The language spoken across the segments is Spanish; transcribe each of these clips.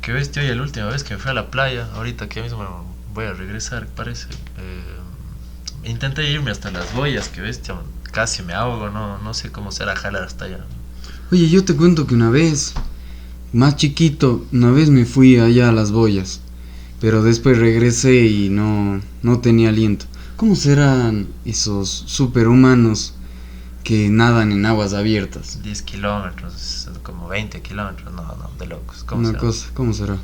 Que ves, tío, y la última vez que me fui a la playa, ahorita que mismo voy a regresar, parece. Intenté irme hasta las boyas, que ves, tío, casi me ahogo, no sé cómo será jalar hasta allá. Oye, yo te cuento que una vez, más chiquito, una vez me fui allá a las boyas, pero después regresé y no tenía aliento. ¿Cómo serán esos superhumanos que nadan en aguas abiertas? 10 kilómetros, como 20 kilómetros, no, de locos. ¿Cómo Una será? cosa, ¿cómo será?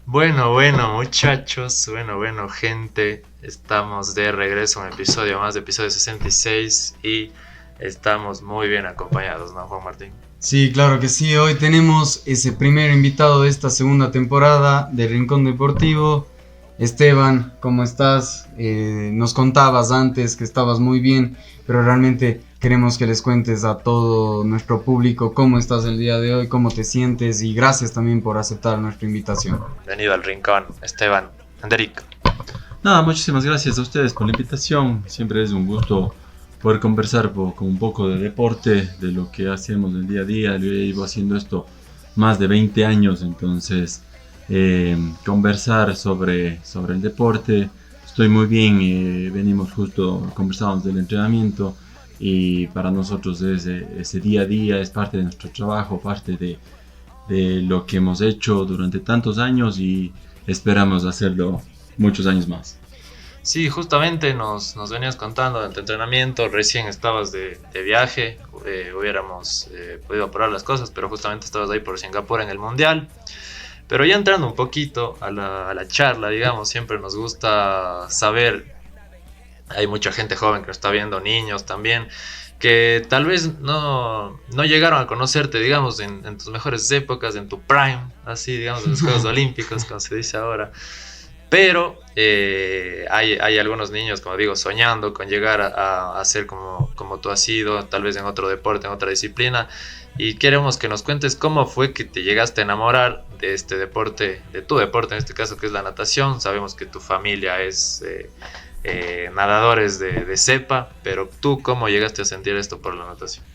Bueno, muchachos, bueno, gente, estamos de regreso a un episodio más de episodio 66 y estamos muy bien acompañados, ¿no, Juan Martín? Sí, claro que sí. Hoy tenemos ese primer invitado de esta segunda temporada de Rincón Deportivo. Esteban, ¿cómo estás? Nos contabas antes que estabas muy bien, pero realmente queremos que les cuentes a todo nuestro público cómo estás el día de hoy, cómo te sientes y gracias también por aceptar nuestra invitación. Bienvenido al Rincón, Esteban, Anderic. Nada, muchísimas gracias a ustedes por la invitación. Siempre es un gusto poder conversar con un poco de deporte, de lo que hacemos el día a día. Yo ya llevo haciendo esto más de 20 años, entonces conversar sobre el deporte. Estoy muy bien, venimos justo, conversamos del entrenamiento y para nosotros ese día a día es parte de nuestro trabajo, parte de lo que hemos hecho durante tantos años y esperamos hacerlo muchos años más. Sí, justamente nos venías contando de tu entrenamiento, recién estabas de viaje, hubiéramos podido apurar las cosas, pero justamente estabas ahí por Singapur en el Mundial. Pero ya entrando un poquito a la charla, digamos, siempre nos gusta saber, hay mucha gente joven que nos está viendo, niños también, que tal vez no llegaron a conocerte, digamos, en tus mejores épocas, en tu prime, así, digamos, en los Juegos Olímpicos, como se dice ahora. Pero hay algunos niños, como digo, soñando con llegar a ser como tú has sido, tal vez en otro deporte, en otra disciplina. Y queremos que nos cuentes cómo fue que te llegaste a enamorar de este deporte, de tu deporte en este caso, que es la natación. Sabemos que tu familia es nadadores de cepa, pero tú, ¿cómo llegaste a sentir esto por la natación?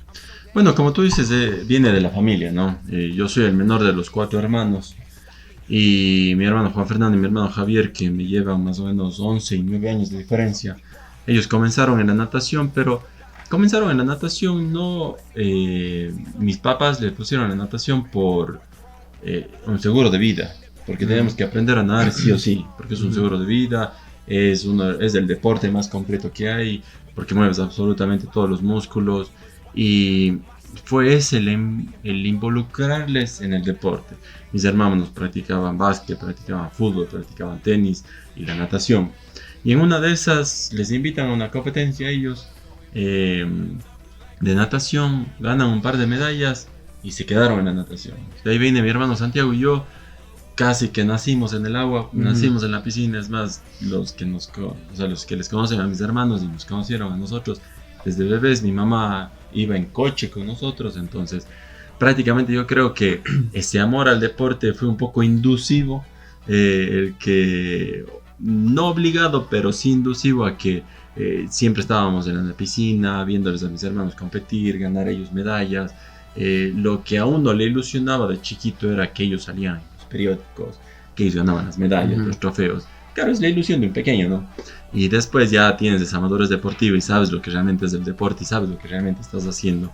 Bueno, como tú dices, viene de la familia, ¿no? Yo soy el menor de los 4 hermanos y mi hermano Juan Fernando y mi hermano Javier, que me llevan más o menos 11 y 9 años de diferencia, ellos comenzaron en la natación, pero comenzaron en la natación no... mis papás le pusieron la natación por un seguro de vida, porque tenemos que aprender a nadar sí o sí, porque es un seguro de vida, es el deporte más completo que hay, porque mueves absolutamente todos los músculos y fue ese el involucrarles en el deporte. Mis hermanos practicaban básquet, practicaban fútbol, practicaban tenis y la natación. Y en una de esas les invitan a una competencia a ellos de natación, ganan un par de medallas y se quedaron en la natación. De ahí viene mi hermano Santiago y yo, casi que nacimos en el agua, nacimos en la piscina. Es más, los que les conocen a mis hermanos y nos conocieron a nosotros desde bebés, mi mamá iba en coche con nosotros, entonces prácticamente yo creo que ese amor al deporte fue un poco inducivo, el que no obligado, pero sí inducivo a que siempre estábamos en la piscina, viéndoles a mis hermanos competir, ganar ellos medallas. Lo que a uno le ilusionaba de chiquito era que ellos salían en los periódicos, que ellos ganaban las medallas, los trofeos. Claro, es la ilusión de un pequeño, ¿no? Y después ya tienes esa madurez deportiva y sabes lo que realmente es el deporte y sabes lo que realmente estás haciendo,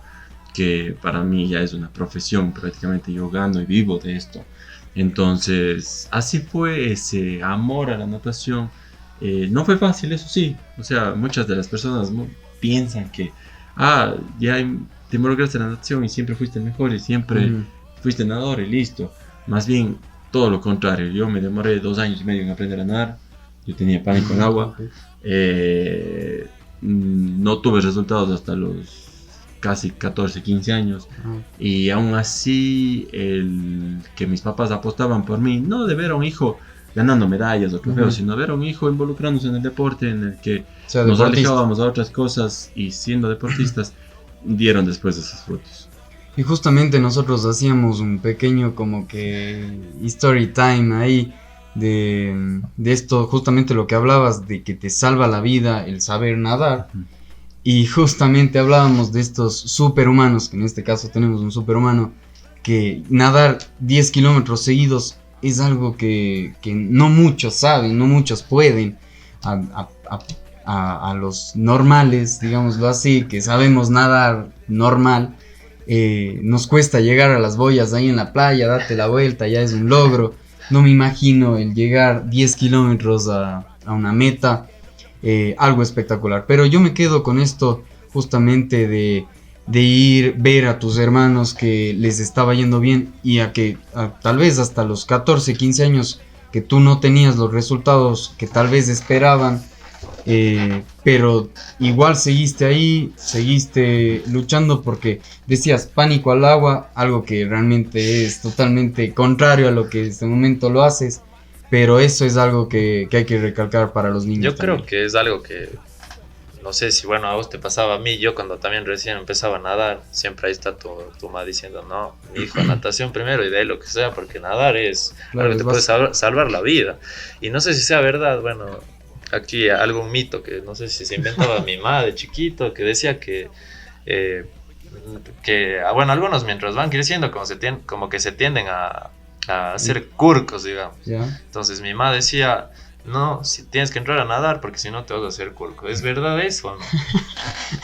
que para mí ya es una profesión, prácticamente yo gano y vivo de esto. Entonces, así fue ese amor a la natación. No fue fácil, eso sí. O sea, muchas de las personas piensan que, ya te involucraste en la natación y siempre fuiste el mejor y siempre fuiste nadador y listo. Más bien, todo lo contrario. Yo me demoré 2 años y medio en aprender a nadar. Yo tenía pánico en agua. No tuve resultados hasta los casi 14, 15 años. Y aún así, el que mis papás apostaban por mí, no de ver a un hijo ganando medallas o trofeos, sino ver a un hijo involucrándose en el deporte, en el que nos alejábamos a otras cosas y siendo deportistas, dieron después de esos frutos. Y justamente nosotros hacíamos un pequeño como que story time ahí de esto, justamente lo que hablabas, de que te salva la vida el saber nadar. Y justamente hablábamos de estos superhumanos, que en este caso tenemos un superhumano, que nadar 10 kilómetros seguidos es algo que no muchos saben, no muchos pueden. A los normales, digámoslo así, que sabemos nadar normal, nos cuesta llegar a las boyas ahí en la playa, date la vuelta, ya es un logro. No me imagino el llegar 10 kilómetros a una meta, algo espectacular. Pero yo me quedo con esto justamente de ir, ver a tus hermanos que les estaba yendo bien y tal vez hasta los 14, 15 años que tú no tenías los resultados que tal vez esperaban. Pero igual seguiste ahí, seguiste luchando porque decías pánico al agua, algo que realmente es totalmente contrario a lo que en este momento lo haces, pero eso es algo que hay que recalcar para los niños. Yo creo que es algo que, no sé si bueno a vos te pasaba, a mí, yo cuando también recién empezaba a nadar, siempre ahí está tu mamá diciendo, no, mi hijo, natación primero y de ahí lo que sea, porque nadar es Claro, algo que te puede salvar la vida. Y no sé si sea verdad, bueno, aquí algún mito que no sé si se inventaba mi mamá de chiquito, que decía bueno, algunos mientras van creciendo como que se tienden a hacer curcos, digamos. ¿Ya? Entonces mi mamá decía, no, si tienes que entrar a nadar porque si no te vas a hacer curco. ¿Es verdad eso o no?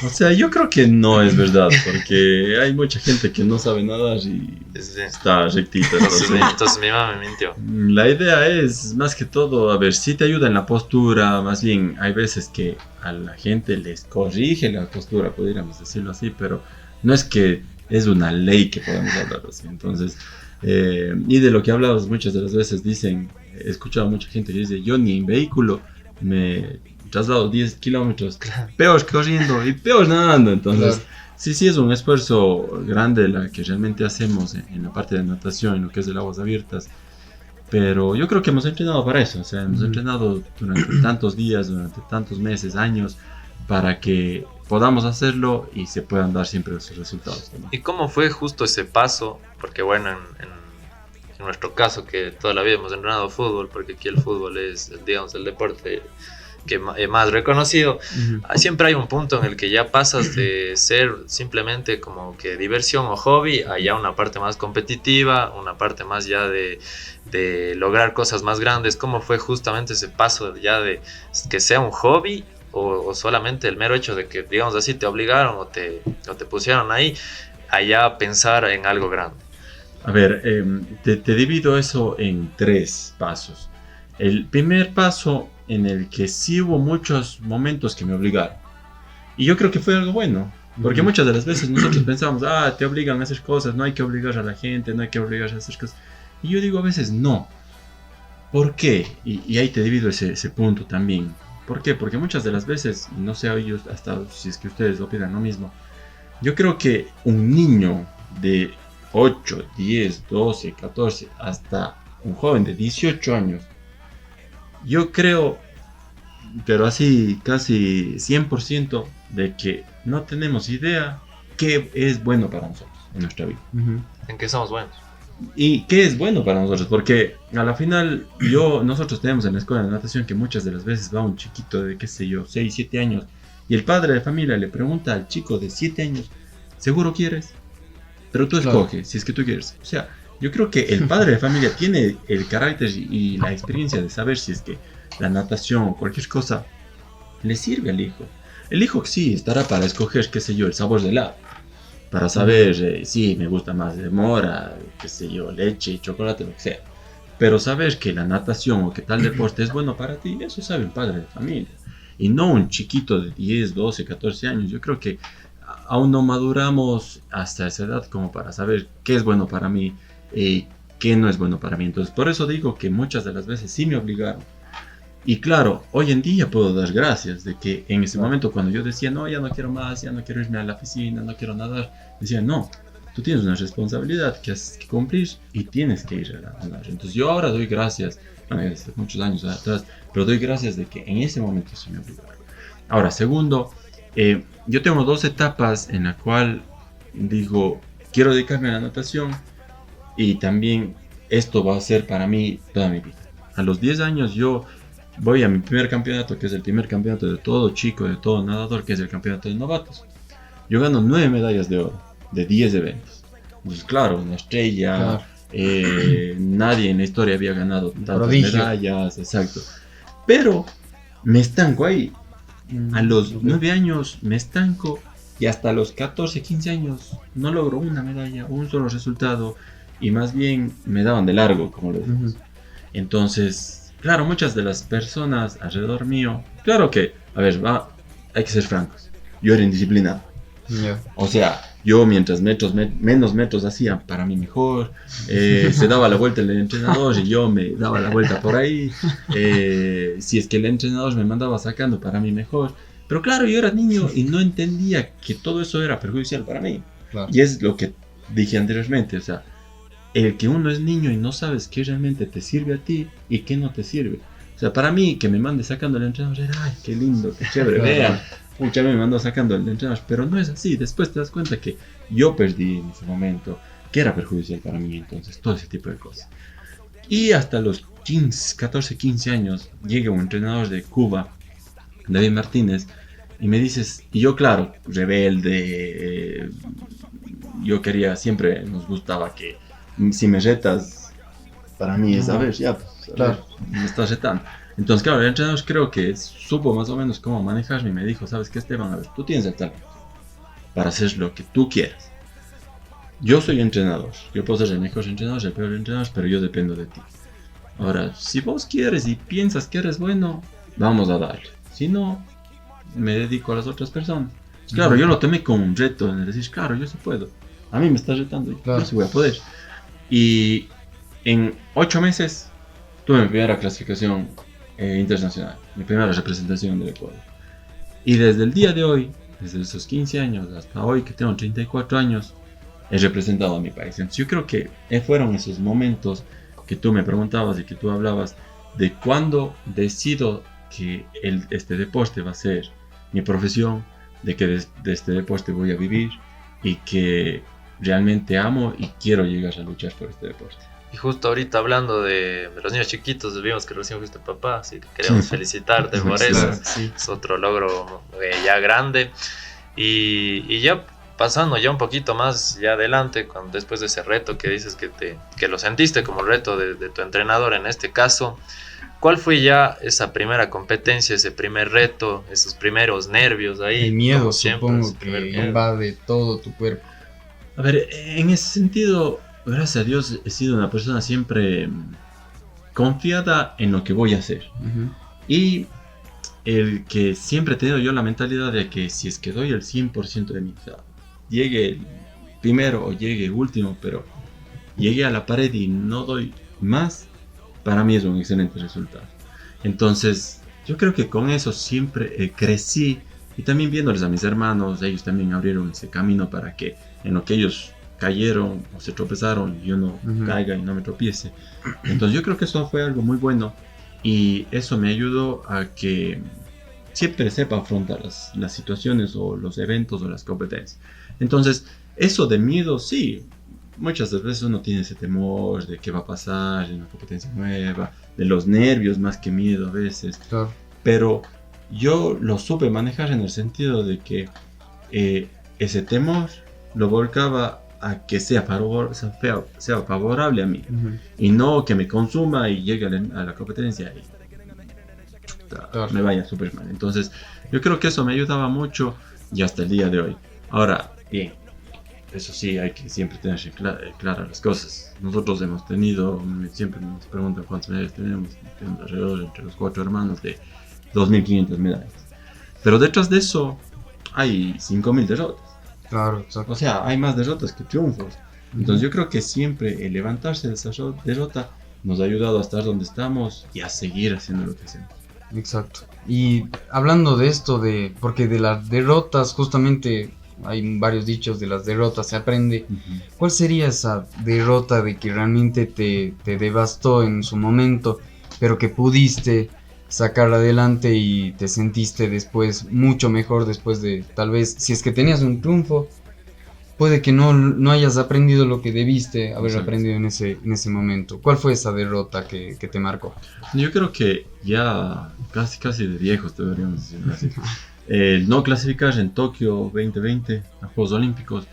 O sea, yo creo que no es verdad, porque hay mucha gente que no sabe nadar y Sí. está rectita. Entonces mi mamá me mintió. La idea es, más que todo, a ver, si te ayuda en la postura, más bien hay veces que a la gente les corrige la postura, podríamos decirlo así, pero no es que es una ley que podamos hablar así. Entonces, y de lo que hablamos muchas de las veces dicen, he escuchado a mucha gente que dice, yo ni en vehículo me traslado 10 kilómetros, peor corriendo y peor nadando, entonces... Claro. Sí, es un esfuerzo grande la que realmente hacemos en la parte de natación, en lo que es el aguas abiertas, pero yo creo que hemos entrenado para eso, o sea, hemos entrenado durante tantos días, durante tantos meses, años, para que podamos hacerlo y se puedan dar siempre esos resultados también. ¿Y cómo fue justo ese paso? Porque bueno, en nuestro caso que toda la vida hemos entrenado fútbol, porque aquí el fútbol es, digamos, el deporte que más reconocido, siempre hay un punto en el que ya pasas de ser simplemente como que diversión o hobby a ya una parte más competitiva, una parte más ya de lograr cosas más grandes. ¿Cómo fue justamente ese paso ya de que sea un hobby o solamente el mero hecho de que, digamos así, te obligaron o te pusieron ahí allá a pensar en algo grande? A ver, te divido eso en 3 pasos. El primer paso en el que sí hubo muchos momentos que me obligaron. Y yo creo que fue algo bueno. Porque muchas de las veces nosotros pensamos, te obligan a hacer cosas, no hay que obligar a la gente, no hay que obligar a hacer cosas. Y yo digo a veces no. ¿Por qué? Y ahí te divido ese punto también. ¿Por qué? Porque muchas de las veces, no sé ellos, hasta si es que ustedes opinan lo mismo, yo creo que un niño de 8, 10, 12, 14, hasta un joven de 18 años, yo creo, pero así casi 100%, de que no tenemos idea qué es bueno para nosotros en nuestra vida. ¿En qué somos buenos? ¿Y qué es bueno para nosotros? Porque a la final, nosotros tenemos en la escuela de natación que muchas de las veces va un chiquito de, qué sé yo, 6, 7 años, y el padre de familia le pregunta al chico de 7 años, ¿seguro quieres? Pero tú escoges, si es que tú quieres. O sea, yo creo que el padre de familia tiene el carácter y la experiencia de saber si es que la natación o cualquier cosa le sirve al hijo. El hijo sí estará para escoger, qué sé yo, el sabor del helado. Para saber si me gusta más de mora, qué sé yo, leche, chocolate, lo que sea. Pero saber que la natación o que tal deporte es bueno para ti, eso sabe un padre de familia. Y no un chiquito de 10, 12, 14 años. Yo creo que aún no maduramos hasta esa edad como para saber qué es bueno para mí y qué no es bueno para mí. Entonces, por eso digo que muchas de las veces sí me obligaron. Y claro, hoy en día puedo dar gracias de que en ese momento cuando yo decía, no, ya no quiero más, ya no quiero irme a la piscina, no quiero nadar, decía, no, tú tienes una responsabilidad que has que cumplir y tienes que ir a nadar. Entonces yo ahora doy gracias, bueno, desde muchos años atrás, pero doy gracias de que en ese momento sí me obligaron. Ahora, segundo, yo tengo 2 etapas en la cual digo, quiero dedicarme a la natación y también esto va a ser para mí toda mi vida. A los 10 años yo voy a mi primer campeonato, que es el primer campeonato de todo chico, de todo nadador, que es el campeonato de novatos. Yo gano 9 medallas de oro, de 10 eventos. Entonces, claro, una estrella, nadie en la historia había ganado tantas prodigio. medallas, exacto. Pero me estanco ahí. A los 9 años me estanco y hasta los 14, 15 años no logro una medalla, un solo resultado y más bien me daban de largo, como lo digo. Entonces, claro, muchas de las personas alrededor mío, claro que, a ver, hay que ser francos, yo era indisciplinado. Yeah. O sea, yo mientras menos metros hacía, para mí mejor. Se daba la vuelta el entrenador y yo me daba la vuelta por ahí. Si es que el entrenador me mandaba sacando, para mí mejor. Pero claro, yo era niño y no entendía que todo eso era perjudicial para mí. Claro. Y es lo que dije anteriormente, o sea, el que uno es niño y no sabes qué realmente te sirve a ti y qué no te sirve. O sea, para mí que me mande sacando el entrenador era, ay, qué lindo, qué chévere, vean. Pucha, me mandó sacando el entrenador, pero no es así. Después te das cuenta que yo perdí en ese momento, que era perjudicial para mí, entonces todo ese tipo de cosas. Y hasta los 14, 15 años llega un entrenador de Cuba, David Martínez, y me dices, y yo claro, rebelde, yo quería, siempre nos gustaba que si me retas, para mí es, a ver, ya, pues, claro, me estás retando. Entonces, claro, el entrenador creo que supo más o menos cómo manejarme y me dijo, ¿sabes qué, Esteban? A ver, tú tienes el talento para hacer lo que tú quieras. Yo soy entrenador, yo puedo ser el mejor entrenador, el peor entrenador, pero yo dependo de ti. Ahora, si vos quieres y piensas que eres bueno, vamos a darle. Si no, me dedico a las otras personas. Claro, yo lo tomé como un reto, en decir, claro, yo sí puedo. A mí me estás retando, yo sí voy a poder. Y en 8 meses tuve mi primera clasificación internacional, mi primera representación del Ecuador. Y desde el día de hoy, desde esos 15 años hasta hoy que tengo 34 años, he representado a mi país. Entonces yo creo que fueron esos momentos que tú me preguntabas y que tú hablabas de cuando decido que este deporte va a ser mi profesión, de que de este deporte voy a vivir y que realmente amo y quiero llegar a luchar por este deporte. Y justo ahorita hablando de los niños chiquitos, vimos que recién fuiste papá, así que queremos felicitarte por eso. Claro, sí. Es otro logro ya grande. Y ya pasando ya un poquito más ya adelante, después de ese reto que dices que lo sentiste como reto de tu entrenador en este caso, ¿cuál fue ya esa primera competencia, ese primer reto, esos primeros nervios ahí? El miedo, como siempre, supongo ese primer que miedo. invade todo tu cuerpo. A ver, en ese sentido, gracias a Dios he sido una persona siempre confiada en lo que voy a hacer. Y el que siempre he tenido yo la mentalidad de que si es que doy el 100% de mí, o sea, llegue el primero o llegue último, pero llegue a la pared y no doy más, para mí es un excelente resultado. Entonces, yo creo que con eso siempre crecí y también viéndoles a mis hermanos, ellos también abrieron ese camino para que en lo que ellos cayeron o se tropezaron, yo no caiga y no me tropiece. Entonces yo creo que eso fue algo muy bueno y eso me ayudó a que siempre sepa afrontar las situaciones o los eventos o las competencias. Entonces, eso de miedo, sí, muchas veces uno tiene ese temor de qué va a pasar en una competencia nueva, de los nervios más que miedo a veces. Claro. Pero yo lo supe manejar en el sentido de que ese temor lo volcaba a que sea favorable a mí y no que me consuma y llegue a la competencia y me vaya súper mal. Entonces yo creo que eso me ayudaba mucho y hasta el día de hoy. Ahora, bien, eso sí, hay que siempre tener claras las cosas. Nosotros hemos tenido, siempre nos preguntan cuántas medallas tenemos alrededor entre los 4 hermanos de 2.500 medallas. Pero detrás de eso hay 5.000 derrotas. Claro, exacto. O sea, hay más derrotas que triunfos. Entonces yo creo que siempre el levantarse de esa derrota nos ha ayudado a estar donde estamos y a seguir haciendo lo que hacemos. Exacto. Y hablando de esto, porque de las derrotas, justamente hay varios dichos, de las derrotas se aprende. ¿Cuál sería esa derrota de que realmente te devastó en su momento, pero que pudiste sacar adelante y te sentiste después mucho mejor después de, tal vez, si es que tenías un triunfo, puede que no hayas aprendido lo que debiste haber Exacto. aprendido en ese momento. ¿Cuál fue esa derrota que te marcó? Yo creo que ya casi de viejos deberíamos decirlo así. El no clasificar en Tokio 2020 a Juegos Olímpicos.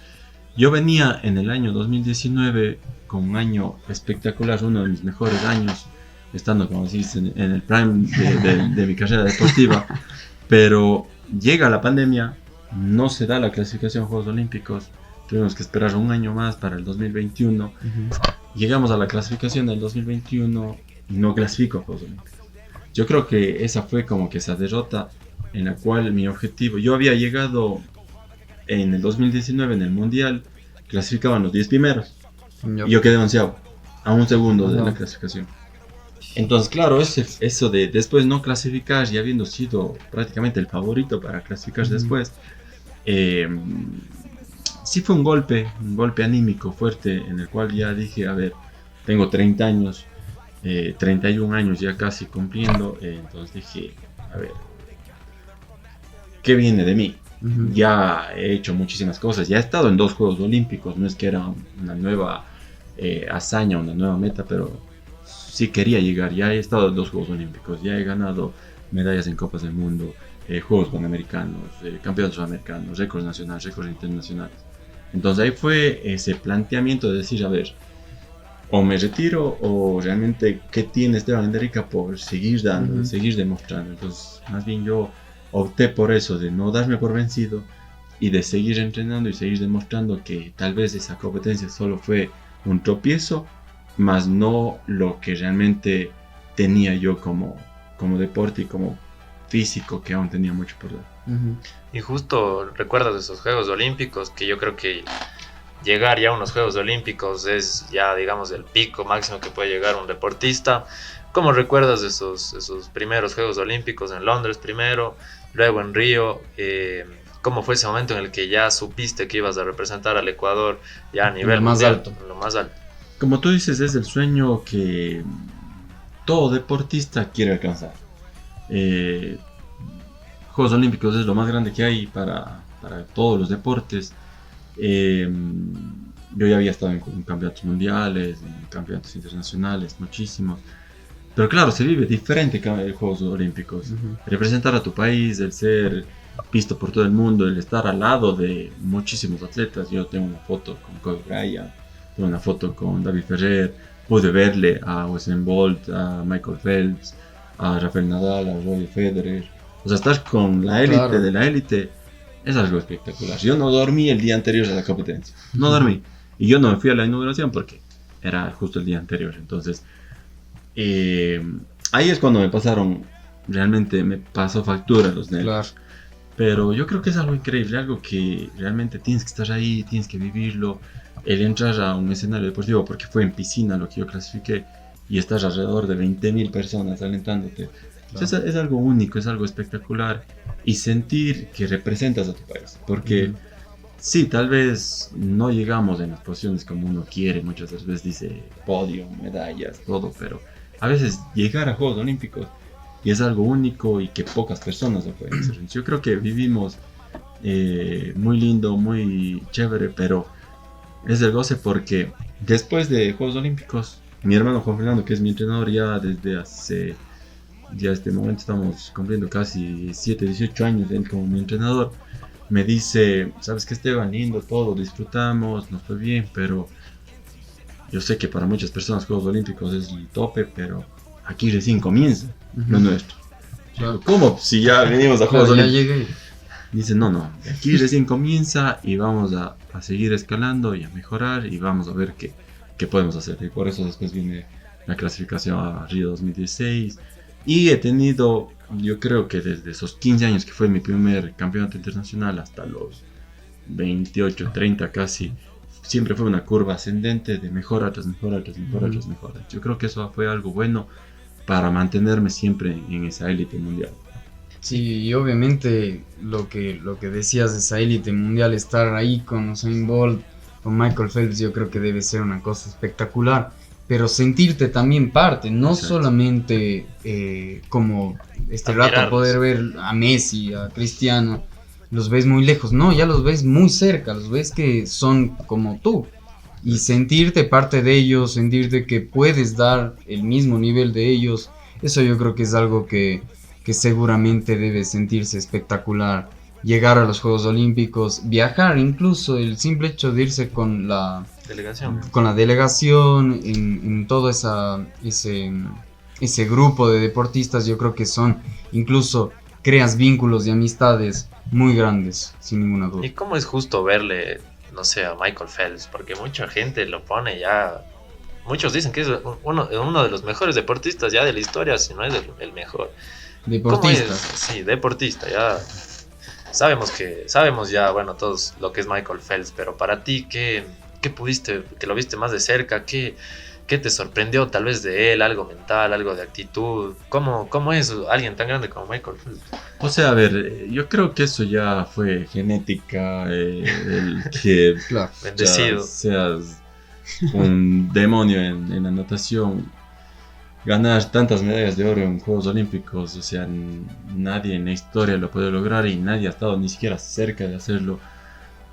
Yo venía en el año 2019 con un año espectacular, uno de mis mejores años, estando, como decís, en el prime de mi carrera deportiva. Pero llega la pandemia, no se da la clasificación a Juegos Olímpicos, tuvimos que esperar un año más para el 2021. Llegamos a la clasificación del 2021 y no clasifico a Juegos Olímpicos. Yo creo que esa fue como que esa derrota en la cual mi objetivo, yo había llegado en el 2019 en el Mundial, clasificaban los 10 primeros y yo quedé 11avo, a un segundo de la clasificación. Entonces, claro, eso de después no clasificar y habiendo sido prácticamente el favorito para clasificar después, sí fue un golpe anímico fuerte en el cual ya dije, a ver, tengo 30 años, 31 años ya casi cumpliendo, entonces dije, a ver, ¿qué viene de mí? Ya he hecho muchísimas cosas, ya he estado en 2 Juegos Olímpicos, no es que era una nueva hazaña, una nueva meta, pero sí quería llegar, ya he estado en 2 Juegos Olímpicos, ya he ganado medallas en Copas del Mundo, Juegos Panamericanos, Campeonatos Sudamericanos, récords nacionales, récords internacionales. Entonces ahí fue ese planteamiento de decir, a ver, o me retiro o realmente qué tiene Esteban Enderica por seguir dando, seguir demostrando. Entonces más bien yo opté por eso, de no darme por vencido y de seguir entrenando y seguir demostrando que tal vez esa competencia solo fue un tropiezo, más no lo que realmente tenía yo como deporte y como físico, que aún tenía mucho por dar. Y justo recuerdas esos Juegos Olímpicos, que yo creo que llegar ya a unos Juegos Olímpicos es ya, digamos, el pico máximo que puede llegar un deportista. ¿Cómo recuerdas esos primeros Juegos Olímpicos en Londres primero, luego en Río? ¿Cómo fue ese momento en el que ya supiste que ibas a representar al Ecuador ya a nivel mundial, en lo más alto? Como tú dices, es el sueño que todo deportista quiere alcanzar. Juegos Olímpicos es lo más grande que hay para todos los deportes. Yo ya había estado en campeonatos mundiales, en campeonatos internacionales, muchísimos. Pero claro, se vive diferente en Juegos Olímpicos. Representar a tu país, el ser visto por todo el mundo, el estar al lado de muchísimos atletas. Yo tengo una foto con Kobe Bryant, tengo una foto con David Ferrer, pude verle a Usain Bolt, a Michael Phelps, a Rafael Nadal, a Roger Federer. O sea, estar con la élite de la élite es algo espectacular. Yo no dormí el día anterior a la competencia, no dormí. Y yo no me fui a la inauguración porque era justo el día anterior. Entonces, ahí es cuando realmente me pasó factura los nervios. Claro. Pero yo creo que es algo increíble, algo que realmente tienes que estar ahí, tienes que vivirlo. El entrar a un escenario deportivo, porque fue en piscina lo que yo clasifiqué, y estás alrededor de 20.000 personas alentándote. Claro. Es algo único, es algo espectacular. Y sentir que representas a tu país. Porque sí, tal vez no llegamos en las posiciones como uno quiere. Muchas veces dice podio, medallas, todo. Pero a veces llegar a Juegos Olímpicos y es algo único y que pocas personas lo pueden hacer. Yo creo que vivimos muy lindo, muy chévere, pero es el goce porque después de Juegos Olímpicos, mi hermano Juan Fernando, que es mi entrenador ya desde hace, ya este momento estamos cumpliendo casi 7, 18 años él como mi entrenador, me dice, sabes que Esteban, lindo todo, disfrutamos, nos fue bien, pero yo sé que para muchas personas Juegos Olímpicos es el tope, pero aquí recién comienza lo nuestro. Claro. ¿Cómo? Si ya venimos a Juegos Olímpicos. Dice, no, aquí recién comienza y vamos a seguir escalando y a mejorar y vamos a ver qué podemos hacer. Y por eso después viene la clasificación a Río 2016. Y he tenido, yo creo que desde esos 15 años que fue mi primer campeonato internacional hasta los 28, 30 casi, siempre fue una curva ascendente de mejora tras mejora. Yo creo que eso fue algo bueno para mantenerme siempre en esa élite mundial. Sí, y obviamente lo que decías de esa élite mundial, estar ahí con Usain Bolt, con Michael Phelps, yo creo que debe ser una cosa espectacular, pero sentirte también parte, no Exacto. solamente como rato poder ver a Messi, a Cristiano, los ves muy lejos, no, ya los ves muy cerca, los ves que son como tú. Y sentirte parte de ellos, sentirte que puedes dar el mismo nivel de ellos, eso yo creo que es algo que seguramente debe sentirse espectacular. Llegar a los Juegos Olímpicos, viajar, incluso el simple hecho de irse con la delegación en todo ese grupo de deportistas, yo creo que son, incluso creas vínculos y amistades muy grandes, sin ninguna duda. ¿Y cómo es justo verle, no sé, a Michael Phelps? Porque mucha gente lo pone ya, muchos dicen que es uno de los mejores deportistas ya de la historia, si no es el mejor. Deportista. Sí, deportista, ya sabemos ya, bueno, todos lo que es Michael Phelps, pero para ti, ¿qué pudiste, que lo viste más de cerca? ¿Qué te sorprendió tal vez de él? ¿Algo mental, algo de actitud? ¿Cómo es alguien tan grande como Michael Phelps? O sea, a ver, yo creo que eso ya fue genética, el que Claro. Bendecido. seas un demonio en la natación. Ganar tantas medallas de oro en Juegos Olímpicos, o sea, nadie en la historia lo puede lograr y nadie ha estado ni siquiera cerca de hacerlo.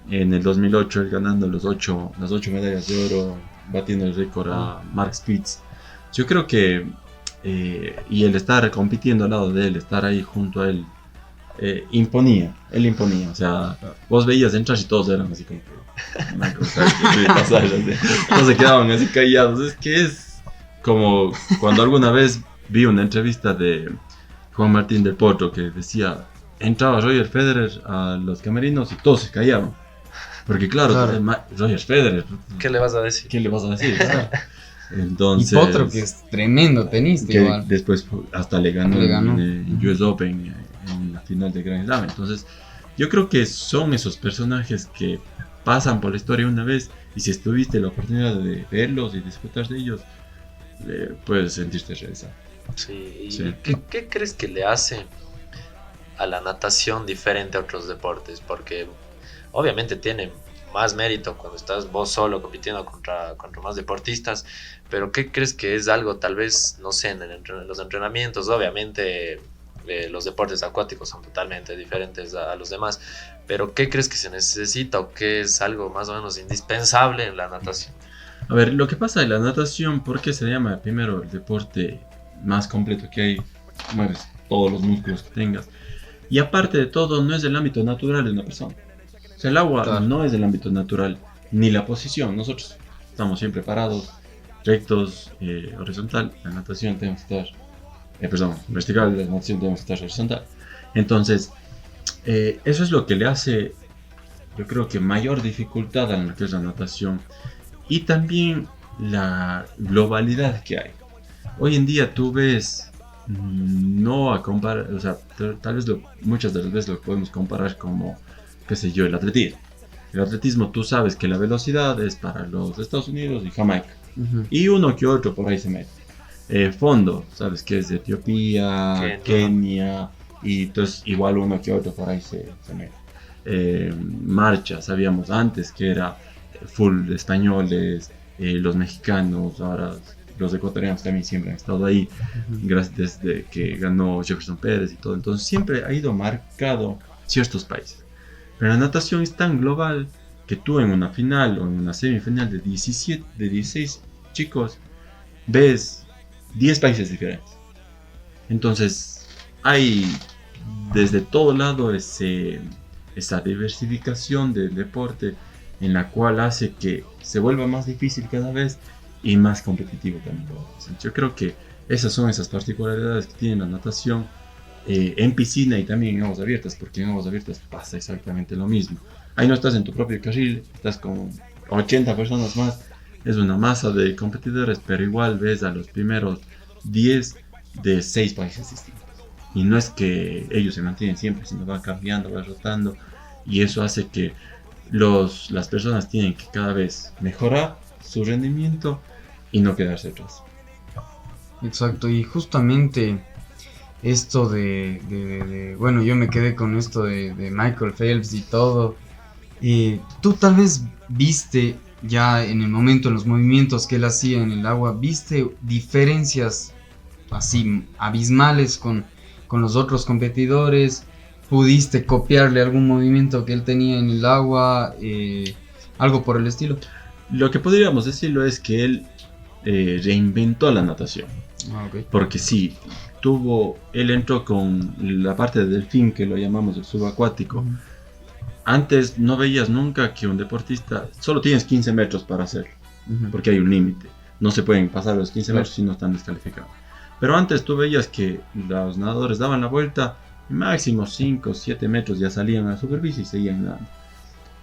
En el 2008 él ganando las 8 medallas de oro, batiendo el récord a Mark Spitz. Yo creo que, y el estar compitiendo al lado de él, estar ahí junto a él, él imponía, o sea, vos veías entrar y todos eran así como que, una cosa que pasaba, todos se quedaban así callados. Es que es como cuando alguna vez vi una entrevista de Juan Martín del Potro que decía, entraba Roger Federer a los camerinos y todos se callaban. Porque claro. Roger Federer, ¿Qué le vas a decir? ¿Qué le vas a decir? Entonces, y Potro, que es tremendo tenista que igual. después hasta le ganó en US Open en la final de Grand Slam. Entonces yo creo que son esos personajes que pasan por la historia una vez, y si tuviste la oportunidad de verlos y disfrutar de ellos, puedes sentirte realizado. Sí. Sí. ¿Qué crees que le hace a la natación diferente a otros deportes? Porque obviamente tiene más mérito cuando estás vos solo compitiendo contra más deportistas, pero ¿qué crees que es algo, tal vez, no sé, en los entrenamientos? Obviamente los deportes acuáticos son totalmente diferentes a los demás, pero ¿qué crees que se necesita o qué es algo más o menos indispensable en la natación? A ver, lo que pasa en la natación, ¿por qué se llama primero el deporte más completo que hay? Mueves todos los músculos que tengas. Y aparte de todo, no es el ámbito natural de una persona. O sea, el agua no es el ámbito natural, ni la posición. Nosotros estamos siempre parados, rectos, horizontal. La natación tenemos que estar, vertical, la natación tenemos que estar horizontal. Entonces, eso es lo que le hace, yo creo que mayor dificultad a lo que es la natación. Y también la globalidad que hay. Hoy en día tú ves, no a comparar, o sea, tal vez muchas de las veces lo podemos comparar como, qué sé yo, el atletismo. El atletismo, tú sabes que la velocidad es para los Estados Unidos y Jamaica. Y uno que otro por ahí se mete. Fondo, sabes que es de Etiopía, Kenia, y entonces igual uno que otro por ahí se mete. Marcha, sabíamos antes que era full españoles, los mexicanos, ahora los ecuatorianos también siempre han estado ahí, gracias desde que ganó Jefferson Pérez y todo. Entonces siempre ha ido marcado ciertos países. Pero la natación es tan global que tú en una final o en una semifinal de 16 chicos ves 10 países diferentes. Entonces hay desde todo lado esa diversificación del deporte, en la cual hace que se vuelva más difícil cada vez y más competitivo también. Yo creo que esas son esas particularidades que tiene la natación en piscina y también en aguas abiertas, porque en aguas abiertas pasa exactamente lo mismo. Ahí no estás en tu propio carril, estás con 80 personas más, es una masa de competidores, pero igual ves a los primeros 10 de 6 países distintos. Y no es que ellos se mantienen siempre, sino va cambiando, va rotando, y eso hace que las personas tienen que cada vez mejorar su rendimiento y no quedarse atrás. Exacto, y justamente esto bueno, yo me quedé con esto de Michael Phelps y todo. Tú tal vez viste ya en el momento, en los movimientos que él hacía en el agua, viste diferencias así abismales con los otros competidores. pudiste copiarle algún movimiento que él tenía en el agua, algo por el estilo. Lo que podríamos decirlo es que él reinventó la natación. Okay. Porque sí, él entró con la parte de delfín, que lo llamamos el subacuático. Antes no veías nunca que un deportista, solo tienes 15 metros para hacerlo, porque hay un límite. No se pueden pasar los 15 metros si no están descalificados. Pero antes tú veías que los nadadores daban la vuelta, máximo 5 o 7 metros ya salían a la superficie y seguían nadando.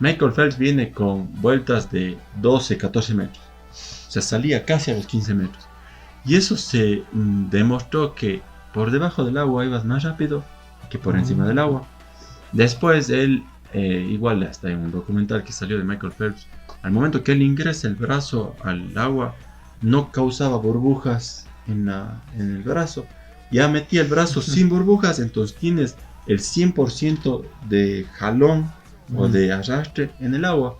Michael Phelps viene con vueltas de 12, 14 metros. O sea, salía casi a los 15 metros. Y eso se demostró que por debajo del agua ibas más rápido que por encima del agua. Después él, igual hasta en un documental que salió de Michael Phelps, al momento que él ingresa el brazo al agua, no causaba burbujas en el brazo. Ya metía el brazo sin burbujas, entonces tienes el 100% de jalón o de arrastre en el agua,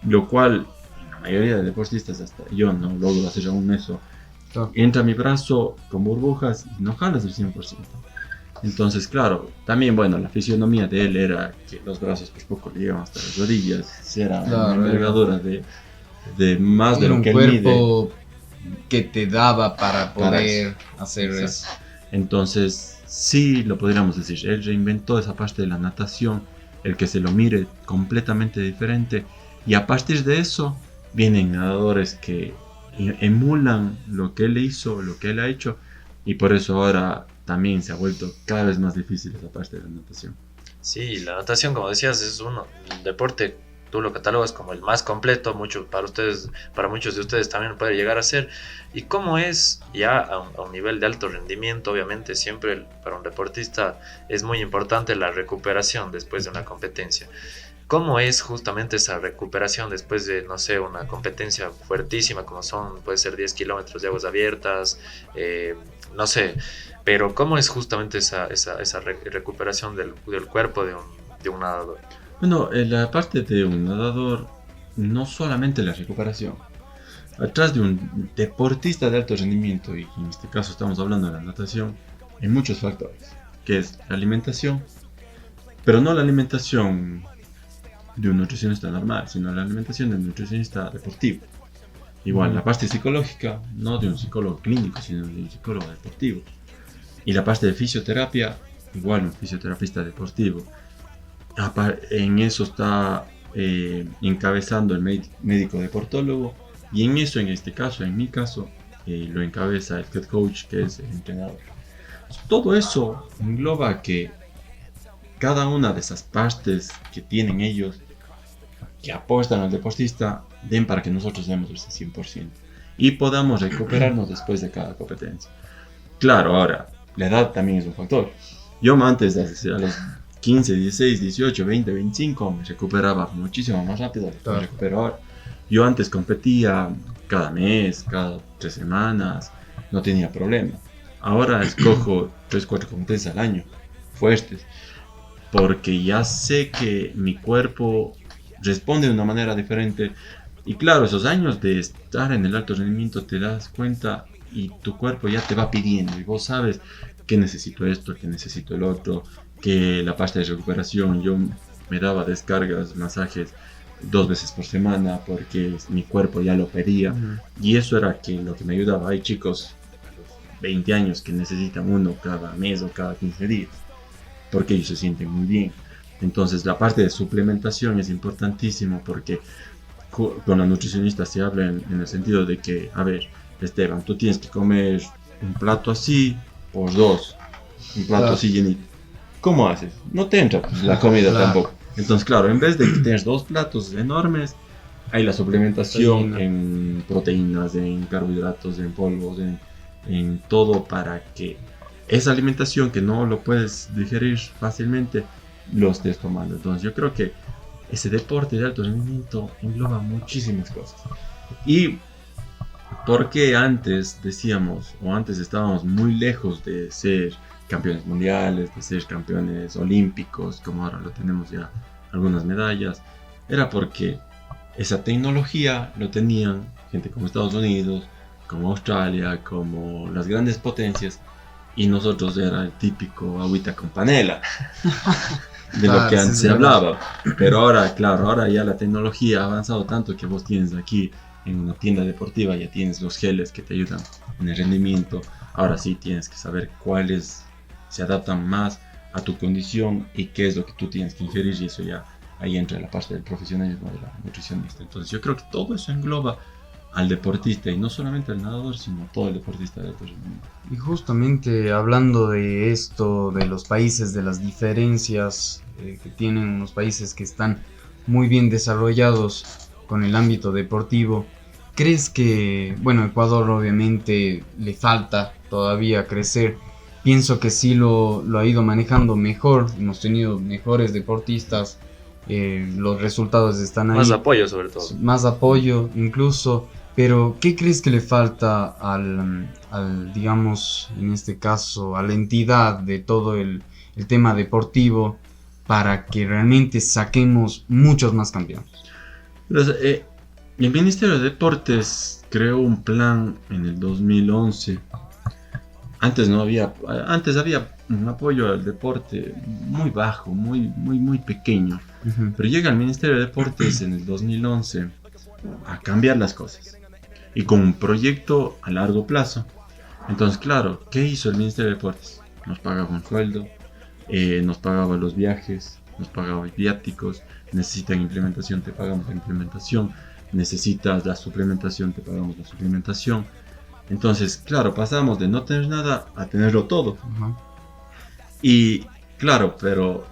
lo cual la mayoría de deportistas, hasta yo no logro hacer aún eso. Entra mi brazo con burbujas y no jalas el 100%. Entonces, claro, también, bueno, la fisionomía de él era que los brazos por poco le llegaban hasta las rodillas. Era una envergadura de más de lo que él mide. Era un cuerpo que te daba para poder hacer eso. Entonces, sí, lo podríamos decir. Él reinventó esa parte de la natación, el que se lo mire completamente diferente. Y a partir de eso, vienen nadadores que emulan lo que él hizo, lo que él ha hecho, y por eso ahora también se ha vuelto cada vez más difícil esa parte de la natación. Sí, la natación, como decías, es un deporte, tú lo catalogas como el más completo, para muchos de ustedes también puede llegar a ser. Y cómo es ya a un nivel de alto rendimiento, obviamente siempre para un deportista es muy importante la recuperación después de una competencia. ¿Cómo es justamente esa recuperación después de, no sé, una competencia fuertísima como puede ser 10 kilómetros de aguas abiertas, no sé, pero cómo es justamente esa recuperación del cuerpo de un nadador? Bueno, la parte de un nadador, no solamente la recuperación. Atrás de un deportista de alto rendimiento, y en este caso estamos hablando de la natación, hay muchos factores, que es la alimentación, pero no la alimentación de un nutricionista normal, sino la alimentación de un nutricionista deportivo. Igual, la parte psicológica, no de un psicólogo clínico, sino de un psicólogo deportivo. Y la parte de fisioterapia, igual un fisioterapista deportivo. En eso está encabezando el médico deportólogo, y en eso, en este caso, en mi caso, lo encabeza el head coach, que es el entrenador. Todo eso engloba que cada una de esas partes que tienen ellos, que apuestan al deportista, den para que nosotros demos ese 100% y podamos recuperarnos después de cada competencia. Claro, ahora, la edad también es un factor. Yo antes, a los 15, 16, 18, 20, 25, me recuperaba muchísimo más rápido de lo que me recupero ahora. Yo antes competía cada mes, cada 3 semanas, no tenía problema. Ahora escojo 3, 4 competencias al año, fuertes, porque ya sé que mi cuerpo responde de una manera diferente. Y claro, esos años de estar en el alto rendimiento te das cuenta y tu cuerpo ya te va pidiendo y vos sabes que necesito esto, que necesito el otro, que la parte de recuperación, yo me daba descargas, masajes 2 veces por semana porque mi cuerpo ya lo pedía. Y eso era lo que me ayudaba. Hay chicos a los 20 años que necesitan uno cada mes o cada 15 días porque ellos se sienten muy bien. Entonces la parte de suplementación es importantísimo porque con la nutricionista se habla en el sentido de que, a ver, Esteban, tú tienes que comer un plato así por 2, un plato así llenito. ¿Cómo haces? No te entra la comida tampoco. Entonces, claro, en vez de tener 2 platos enormes, hay la suplementación en proteínas, en carbohidratos, en polvos, en todo para que esa alimentación que no lo puedes digerir fácilmente, lo estés tomando. Entonces yo creo que ese deporte de alto rendimiento engloba muchísimas cosas. Y porque antes decíamos, o antes estábamos muy lejos de ser campeones mundiales, de ser campeones olímpicos, como ahora lo tenemos ya algunas medallas, era porque esa tecnología lo tenían gente como Estados Unidos, como Australia, como las grandes potencias, y nosotros era el típico agüita con panela. de lo Claro, que sí, antes sí, se sí. hablaba. Pero ahora, claro, ahora ya la tecnología ha avanzado tanto que vos tienes aquí en una tienda deportiva, ya tienes los geles que te ayudan en el rendimiento. Ahora sí tienes que saber cuáles se adaptan más a tu condición y qué es lo que tú tienes que ingerir, y eso ya ahí entra la parte del profesionalismo de la nutricionista. Entonces yo creo que todo eso engloba al deportista, y no solamente al nadador, sino todo el deportista de alto rendimiento. Y justamente hablando de esto, de los países, de las diferencias que tienen unos países que están muy bien desarrollados con el ámbito deportivo, ¿crees que, bueno, Ecuador obviamente le falta todavía crecer? Pienso que sí lo ha ido manejando mejor, hemos tenido mejores deportistas, los resultados están ahí, Más apoyo sobre todo. más apoyo incluso, pero ¿qué crees que le falta digamos, en este caso, a la entidad de todo el tema deportivo para que realmente saquemos muchos más campeones? Entonces, el Ministerio de Deportes creó un plan en el 2011. Antes había un apoyo al deporte muy bajo, muy pequeño. Ujú. Pero llega el Ministerio de Deportes en el 2011 a cambiar las cosas, y con un proyecto a largo plazo. Entonces, claro, ¿qué hizo el Ministerio de Deportes? Nos pagaba un sueldo, nos pagaba los viajes, nos pagaba viáticos. Necesitan implementación, te pagamos la implementación. Necesitas la suplementación, te pagamos la suplementación. Entonces, claro, pasamos de no tener nada a tenerlo todo. Ajá. Y claro, pero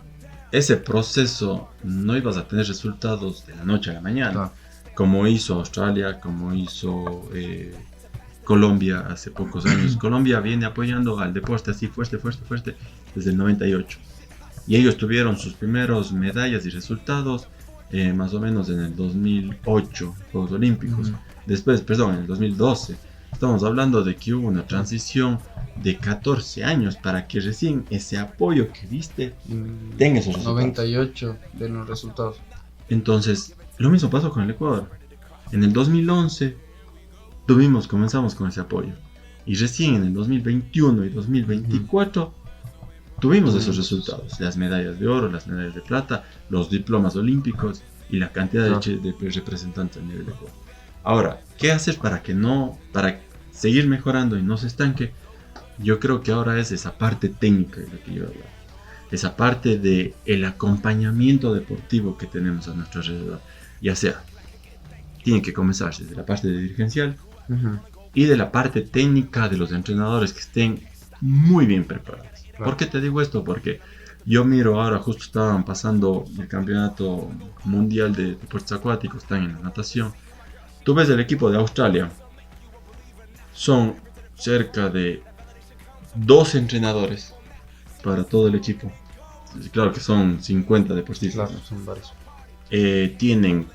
ese proceso no ibas a tener resultados de la noche a la mañana, Claro. como hizo Australia, como hizo Colombia hace pocos años. Colombia viene apoyando al deporte así fuerte desde el 98. Y ellos tuvieron sus primeros medallas y resultados más o menos en el 2008, Juegos Olímpicos. Ujú. Después, perdón, en el 2012. Estamos hablando de que hubo una transición de 14 años para que recién ese apoyo que viste tenga esos resultados. 98 de los resultados. Entonces, lo mismo pasó con el Ecuador. En el 2011 comenzamos con ese apoyo. Y recién en el 2021 y 2024 tuvimos esos resultados. Las medallas de oro, las medallas de plata, los diplomas olímpicos y la cantidad de representantes a nivel de Ecuador. Ahora, ¿qué hacer para seguir mejorando y no se estanque? Yo creo que ahora es esa parte técnica de la que yo hablaba. Esa parte del acompañamiento deportivo que tenemos a nuestro alrededor. Ya sea, tiene que comenzar desde la parte dirigencial Ujú. y de la parte técnica de los entrenadores que estén muy bien preparados. Claro. ¿Por qué te digo esto? Porque yo miro ahora, justo estaban pasando el campeonato mundial de deportes acuáticos, están en la natación. Tú ves el equipo de Australia, son cerca de 2 entrenadores para todo el equipo. Claro que son 50 deportistas. Claro, son varios. Tienen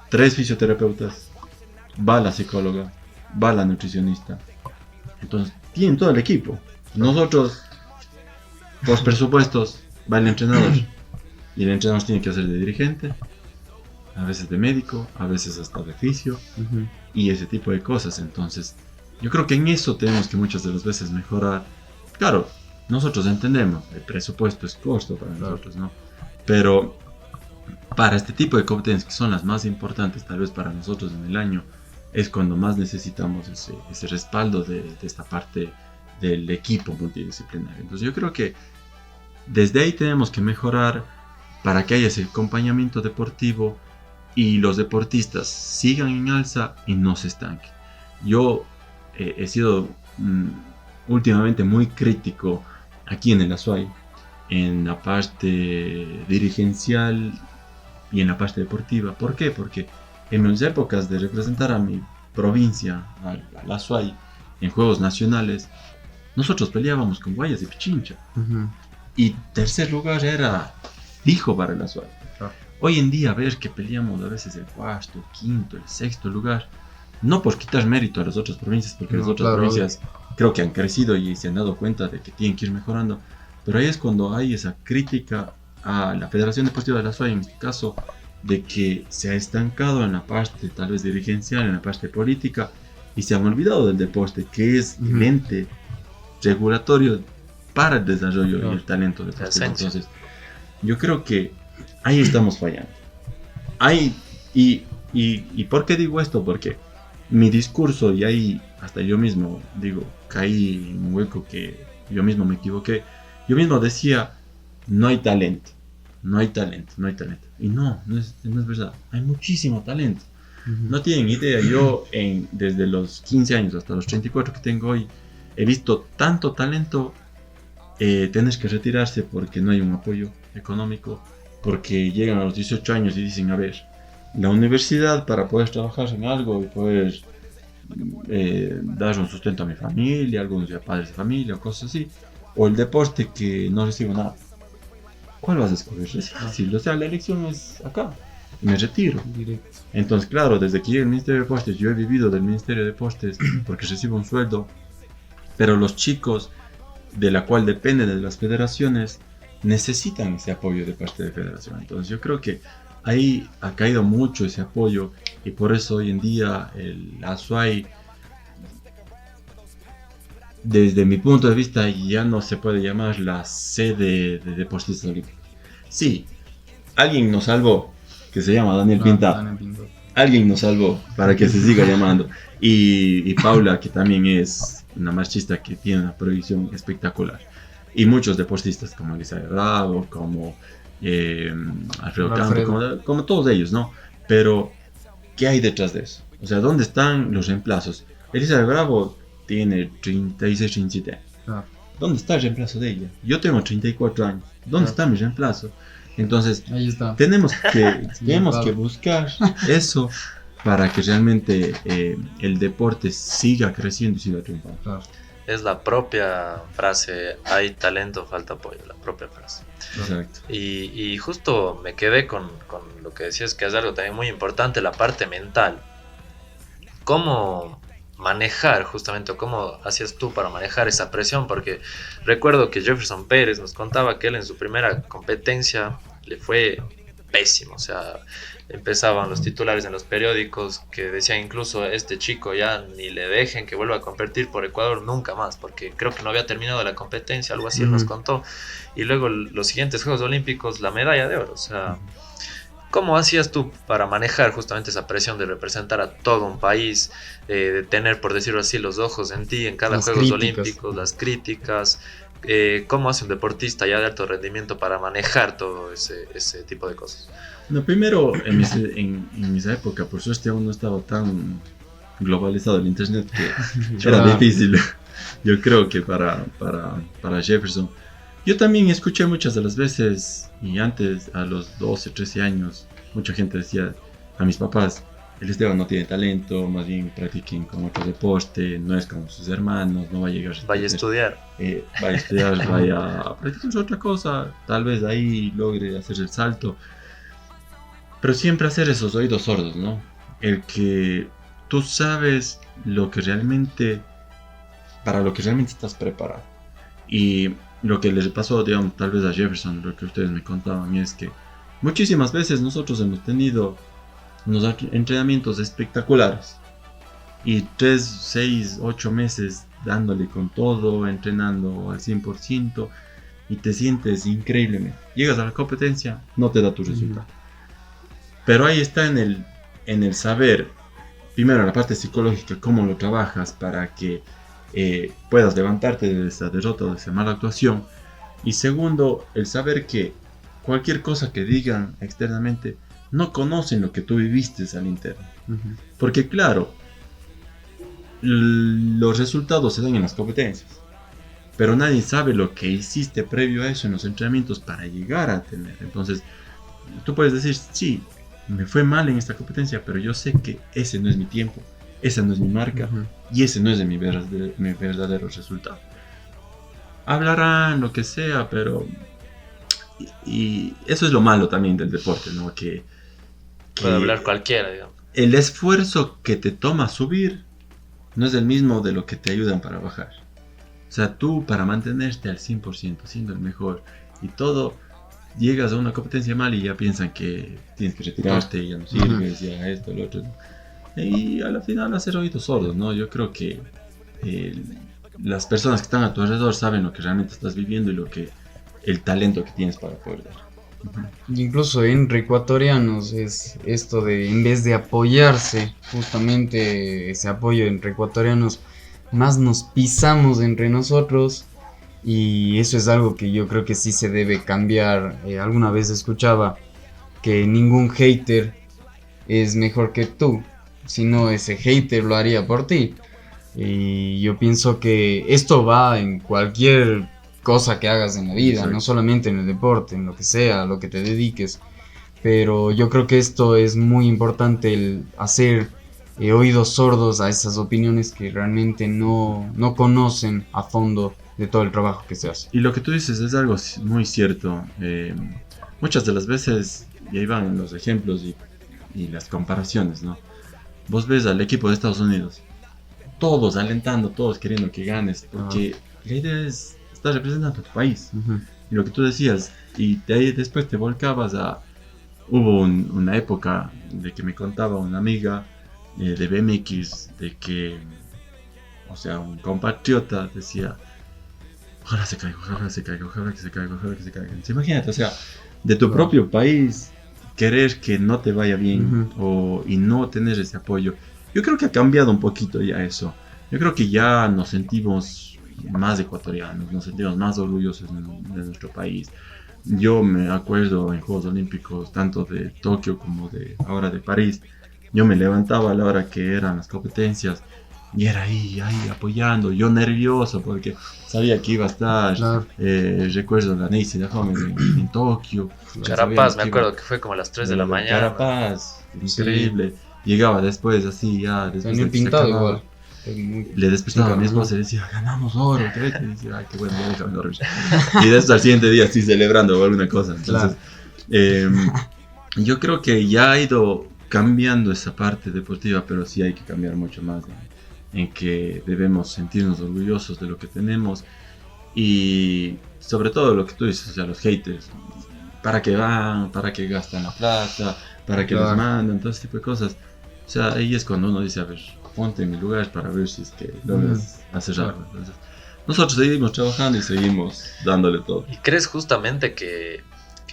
3 fisioterapeutas, va la psicóloga, va la nutricionista. Entonces, tienen todo el equipo. Nosotros, por presupuestos, va el entrenador. Y el entrenador tiene que hacer de dirigente, a veces de médico, a veces hasta de fisio, Ujú. y ese tipo de cosas. Entonces, yo creo que en eso tenemos que muchas de las veces mejorar. Claro, nosotros entendemos, el presupuesto es costo para Claro. nosotros, ¿no? Pero para este tipo de competencias, que son las más importantes tal vez para nosotros en el año, es cuando más necesitamos ese respaldo de esta parte del equipo multidisciplinario. Entonces yo creo que desde ahí tenemos que mejorar para que haya ese acompañamiento deportivo y los deportistas sigan en alza y no se estanquen. Yo he sido últimamente muy crítico aquí en el Azuay, en la parte dirigencial y en la parte deportiva. ¿Por qué? Porque en mis épocas de representar a mi provincia, al Azuay, en juegos nacionales, nosotros peleábamos con Guayas y Pichincha. Ujú. Y tercer lugar era fijo para el Azuay. Claro. Hoy en día, ver que peleamos a veces el cuarto, el quinto, el sexto lugar, no por quitar mérito a las otras provincias, porque las otras provincias creo que han crecido y se han dado cuenta de que tienen que ir mejorando, pero ahí es cuando hay esa crítica a la Federación Deportiva de la Azuay, en este caso, de que se ha estancado en la parte tal vez dirigencial, en la parte política, y se han olvidado del deporte, que es el ente regulatorio para el desarrollo y el talento deportivo. Entonces, yo creo que ahí estamos fallando. Ahí, y ¿por qué digo esto? Porque mi discurso, y ahí hasta yo mismo digo, caí en un hueco que yo mismo me equivoqué. Yo mismo decía, no hay talento, no hay talento, no hay talento. Y no es verdad, hay muchísimo talento. No tienen idea, yo desde los 15 años hasta los 34 que tengo hoy, he visto tanto talento tener que retirarse porque no hay un apoyo económico, porque llegan a los 18 años y dicen, a ver, la universidad para poder trabajar en algo y poder dar un sustento a mi familia, algunos ya padres de familia o cosas así, o el deporte que no recibo nada. ¿Cuál vas a escoger? Es fácil, o sea, la elección es acá. Me retiro. Directo. Entonces, claro, desde que llegué al Ministerio de Deportes, yo he vivido del Ministerio de Deportes porque recibo un sueldo, pero los chicos de la cual dependen de las federaciones necesitan ese apoyo de parte de federación. Entonces, yo creo que ahí ha caído mucho ese apoyo y por eso hoy en día el ASUAI, desde mi punto de vista, ya no se puede llamar la sede de deportistas olímpicos. Sí, alguien nos salvó, que se llama Daniel Pinta. Alguien nos salvó para que se siga llamando. Y Paula, que también es una marchista que tiene una proyección espectacular. Y muchos deportistas como Elizabeth Bravo, como Alfredo Campo, como todos ellos, ¿no? Pero, ¿qué hay detrás de eso? O sea, ¿dónde están los reemplazos? Elizabeth Bravo tiene 36, 37 años. ¿Dónde está el reemplazo de ella? Yo tengo 34 años. ¿Dónde está mi reemplazo? Entonces, ahí está. tenemos que buscar eso para que realmente el deporte siga creciendo y siga triunfando. Claro. Es la propia frase, hay talento, falta apoyo, la propia frase. Exacto. Y justo me quedé con lo que decías, que es algo también muy importante, la parte mental. ¿Cómo manejar justamente, o cómo hacías tú para manejar esa presión? Porque recuerdo que Jefferson Pérez nos contaba que él en su primera competencia le fue pésimo, o sea, empezaban los titulares en los periódicos que decían incluso, este chico ya ni le dejen que vuelva a competir por Ecuador nunca más, porque creo que no había terminado la competencia, algo así él nos contó, y luego los siguientes Juegos Olímpicos, la medalla de oro, o sea, ¿cómo hacías tú para manejar justamente esa presión de representar a todo un país, de tener, por decirlo así, los ojos en ti en cada Las Juegos críticas. Olímpicos, las críticas? ¿Cómo hace un deportista ya de alto rendimiento para manejar todo ese tipo de cosas? No, primero, en esa época, por suerte aún no estaba tan globalizado el internet que era difícil. Yo creo que para Jefferson. Yo también escuché muchas de las veces, y antes, a los 12, 13 años, mucha gente decía a mis papás, el Esteban no tiene talento, más bien practiquen con otro deporte, no es como sus hermanos, no va a llegar a Vaya a estudiar. Vaya a estudiar, vaya a practicar otra cosa, tal vez ahí logre hacer el salto. Pero siempre hacer esos oídos sordos, ¿no? El que tú sabes para lo que realmente estás preparado. Y lo que les pasó, digamos, tal vez a Jefferson, lo que ustedes me contaban a mí es que muchísimas veces nosotros hemos tenido unos entrenamientos espectaculares. Y 3, 6, 8 meses dándole con todo, entrenando al 100%, y te sientes increíblemente. Llegas a la competencia, no te da tu resultado. Pero ahí está en el saber, primero la parte psicológica, cómo lo trabajas para que puedas levantarte de esa derrota o de esa mala actuación. Y segundo, el saber que cualquier cosa que digan externamente no conocen lo que tú viviste al interno. Porque claro, los resultados se dan en las competencias, pero nadie sabe lo que hiciste previo a eso en los entrenamientos para llegar a tener. Entonces, tú puedes decir, sí, me fue mal en esta competencia, pero yo sé que ese no es mi tiempo, esa no es mi marca, y ese no es de mi verdadero resultado. Hablarán lo que sea, pero... Y eso es lo malo también del deporte, ¿no? Que puede hablar cualquiera, digamos. El esfuerzo que te toma subir no es el mismo de lo que te ayudan para bajar. O sea, tú para mantenerte al 100%, siendo el mejor y todo, llegas a una competencia mal y ya piensan que tienes que retirarte, ya no sirves, ya esto, lo otro. Y a la final hacer oídos sordos, ¿no? Yo creo que las personas que están a tu alrededor saben lo que realmente estás viviendo y el talento que tienes para poder dar. Incluso entre ecuatorianos es esto de, en vez de apoyarse, justamente ese apoyo entre ecuatorianos, más nos pisamos entre nosotros y eso es algo que yo creo que sí se debe cambiar. Alguna vez escuchaba que ningún hater es mejor que tú, sino ese hater lo haría por ti. Y yo pienso que esto va en cualquier cosa que hagas en la vida, Exacto. no solamente en el deporte, en lo que sea, a lo que te dediques. Pero yo creo que esto es muy importante, el hacer oídos sordos a esas opiniones que realmente no conocen a fondo de todo el trabajo que se hace. Y lo que tú dices es algo muy cierto. Muchas de las veces, y ahí van los ejemplos y las comparaciones, ¿no? Vos ves al equipo de Estados Unidos, todos alentando, todos queriendo que ganes, porque la idea es estar representando a tu país. Y lo que tú decías, y de ahí después te volcabas a... Hubo una época de que me contaba una amiga de BMX, de que, o sea, un compatriota decía, ojalá se caiga, ojalá se caiga, ojalá que se caiga, ojalá que se caiga. Entonces, imagínate, o sea, de tu propio país, querer que no te vaya bien y no tener ese apoyo. Yo creo que ha cambiado un poquito ya eso. Yo creo que ya nos sentimos más ecuatorianos, nos sentimos más orgullosos de nuestro país. Yo me acuerdo en Juegos Olímpicos, tanto de Tokio como de ahora de París, yo me levantaba a la hora que eran las competencias y era ahí apoyando, yo nervioso porque sabía que iba a estar. Claro. Recuerdo la Neisy de Gómez en Tokio. Carapaz, me acuerdo que fue como a las 3 de la mañana. Carapaz, increíble. Llegaba después así, ya después Tenía de que se pintado acababa. igual. Le despertaba a mi esposa y decía, ganamos oro, ¿qué? Y decía, ay, qué bueno, ya déjame dormir. Y de eso al siguiente día así celebrando o alguna cosa. Entonces, yo creo que ya ha ido cambiando esa parte deportiva, pero sí hay que cambiar mucho más en que debemos sentirnos orgullosos de lo que tenemos y sobre todo lo que tú dices, o sea, los haters, para qué van, para qué gastan la plata, para qué les mandan, todo ese tipo de cosas. O sea, ahí es cuando uno dice, a ver, ponte en mi lugar para ver si es que logras hacer algo. Entonces, nosotros seguimos trabajando y seguimos dándole todo. ¿Y crees justamente que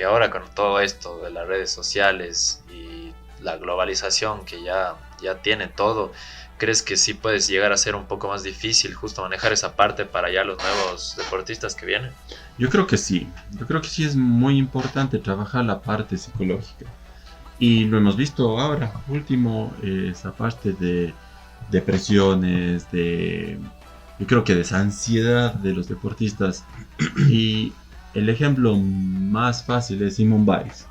ahora con todo esto de las redes sociales y la globalización que ya tiene todo, crees que sí puedes llegar a ser un poco más difícil justo manejar esa parte para ya los nuevos deportistas que vienen? Yo creo que sí es muy importante trabajar la parte psicológica. Y lo hemos visto ahora, último, esa parte de depresiones, yo creo que de esa ansiedad de los deportistas. Y el ejemplo más fácil es Simone Biles,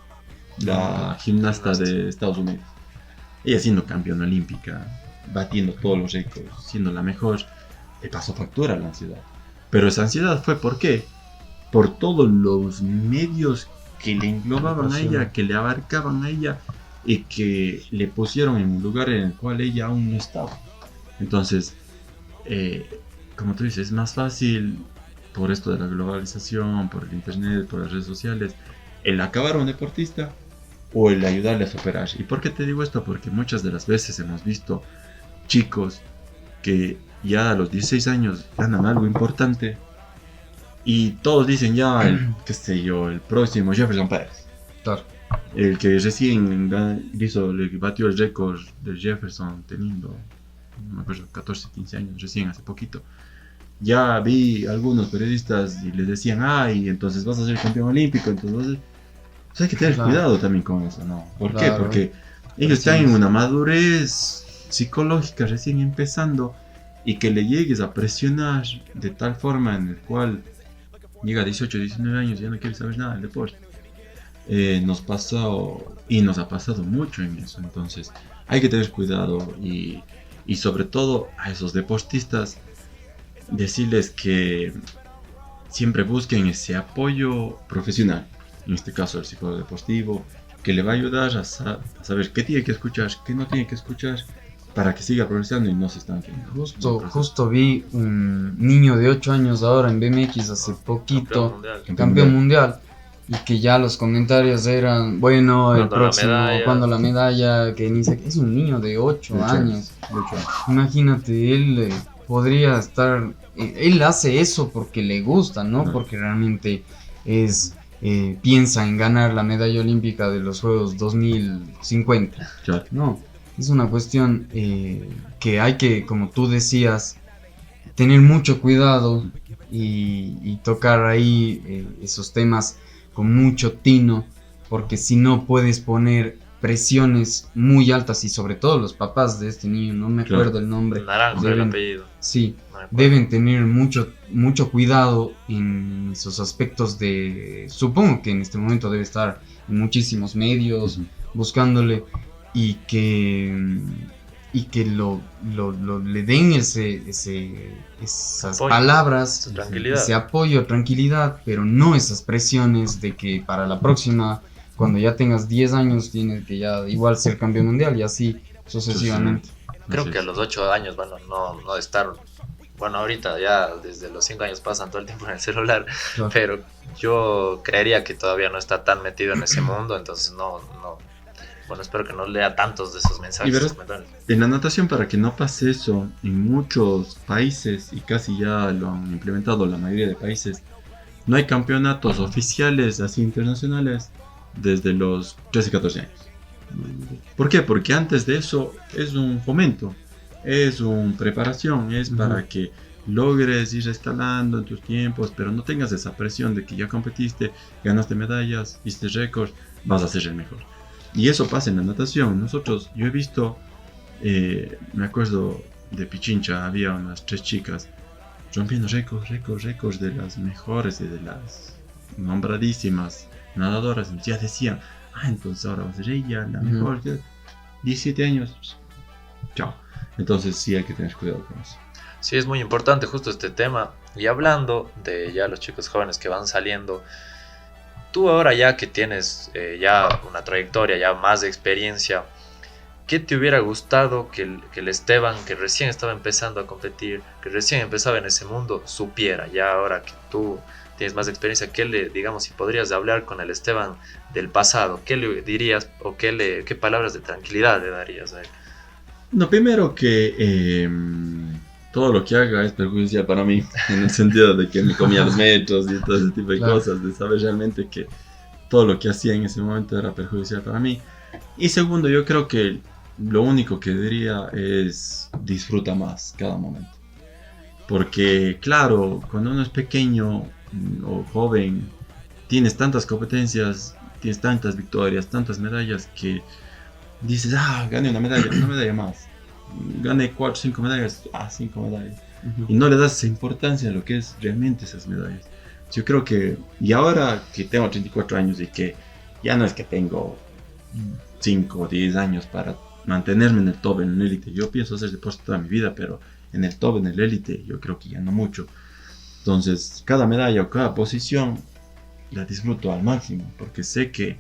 la gimnasta de Estados Unidos. Ella siendo campeona olímpica, batiendo todos los récords, siendo la mejor, le pasó factura a la ansiedad. Pero esa ansiedad fue ¿por qué? Por todos los medios que le englobaban a ella, que le abarcaban a ella y que le pusieron en un lugar en el cual ella aún no estaba. Entonces, como tú dices, es más fácil por esto de la globalización, por el internet, por las redes sociales, el acabar a un deportista o el ayudarle a superar. ¿Y por qué te digo esto? Porque muchas de las veces hemos visto chicos que ya a los 16 años ganan algo importante y todos dicen ya, qué sé yo, el próximo Jefferson Pérez. Claro. El que recién batió el récord de Jefferson teniendo, no me acuerdo, 14, 15 años, recién hace poquito. Ya vi algunos periodistas y les decían, ay, entonces vas a ser campeón olímpico, entonces vas a ser... Pues hay que tener cuidado también con eso, ¿no? ¿Por qué? Porque ellos están en una madurez psicológica recién empezando y que le llegues a presionar de tal forma en el cual llega a 18, 19 años y ya no quiere saber nada del deporte. Nos ha pasado mucho en eso, entonces hay que tener cuidado y sobre todo a esos deportistas decirles que siempre busquen ese apoyo profesional, en este caso el psicólogo deportivo, que le va a ayudar a saber qué tiene que escuchar, qué no tiene que escuchar, para que siga progresando y no se estanque. Justo vi un niño de 8 años ahora en BMX hace poquito, campeón mundial, y que ya los comentarios eran, bueno, el próximo, cuando la medalla, que ni sé, es un niño de 8 años. Imagínate, él podría estar, él hace eso porque le gusta, ¿no? Porque realmente es piensa en ganar la medalla olímpica de los Juegos 2050. Claro. No, es una cuestión que hay que, como tú decías, tener mucho cuidado y tocar ahí esos temas con mucho tino, porque si no puedes poner presiones muy altas, y sobre todo los papás de este niño, no me Claro. acuerdo el nombre, Naranjo el apellido. sí, No me acuerdo. deben tener mucho cuidado en esos aspectos de, supongo que en este momento debe estar en muchísimos medios buscándole, y que le den esas Apoyo, palabras, Su tranquilidad. ese apoyo, tranquilidad, pero no esas presiones de que para la próxima, cuando ya tengas 10 años, tienes que ya igual ser campeón mundial y así sucesivamente. Creo Así que a es. los 8 años, bueno, no de estar. Bueno, ahorita ya desde los 5 años pasan todo el tiempo en el celular, Claro. pero yo creería que todavía no está tan metido en ese mundo, entonces no. Bueno, espero que no lea tantos de esos mensajes. Y verás, comentarios. En la natación, para que no pase eso, en muchos países, y casi ya lo han implementado la mayoría de países, no hay campeonatos oficiales así internacionales desde los 13 y 14 años. ¿Por qué? Porque antes de eso es un fomento, es una preparación, es para que logres ir escalando en tus tiempos, pero no tengas esa presión de que ya competiste, ganaste medallas, hiciste récords, vas a ser el mejor. Y eso pasa en la natación. Yo he visto, me acuerdo de Pichincha, había unas 3 chicas rompiendo récords de las mejores y de las nombradísimas nadadoras. Ya decían, entonces ahora va a ser ella la mejor. 17 años, chao. Entonces sí hay que tener cuidado con eso. Sí, es muy importante justo este tema. Y hablando de ya los chicos jóvenes que van saliendo, tú ahora ya que tienes ya una trayectoria, ya más de experiencia, ¿qué te hubiera gustado que el Esteban, que recién estaba empezando a competir, que recién empezaba en ese mundo, supiera? Ya ahora que tú tienes más experiencia, ¿qué le, digamos, si podrías hablar con el Esteban del pasado, qué le dirías o qué palabras de tranquilidad le darías a él? No, primero que todo lo que haga es perjudicial para mí, en el sentido de que me comía los metros y todo ese tipo de cosas, de saber realmente que todo lo que hacía en ese momento era perjudicial para mí. Y segundo, yo creo que lo único que diría es disfruta más cada momento. Porque claro, cuando uno es pequeño o joven, tienes tantas competencias, tienes tantas victorias, tantas medallas que dices, gané una medalla más. Gané 4 o 5 medallas, 5 medallas. Y no le das esa importancia a lo que es realmente esas medallas. Yo creo que, y ahora que tengo 34 años y que ya no es que tengo 5 o 10 años para mantenerme en el top, en el élite. Yo pienso hacer deporte toda mi vida, pero en el top, en el élite, yo creo que ya no mucho. Entonces, cada medalla o cada posición la disfruto al máximo, porque sé que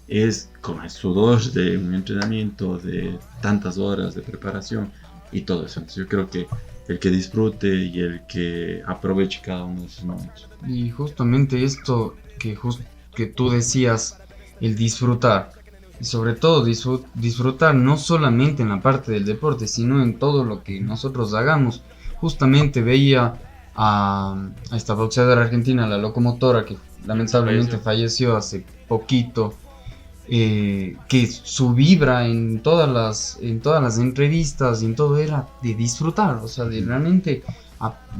es con el sudor de un entrenamiento, de tantas horas de preparación y todo eso. Entonces, yo creo que el que disfrute y el que aproveche cada uno de esos momentos. Y justamente esto que tú decías, el disfrutar. Y sobre todo disfrutar no solamente en la parte del deporte, sino en todo lo que nosotros hagamos. Justamente veía a esta boxeadora argentina, la Locomotora, que lamentablemente falleció hace poquito, que su vibra en todas las entrevistas y en todo era de disfrutar, o sea, de realmente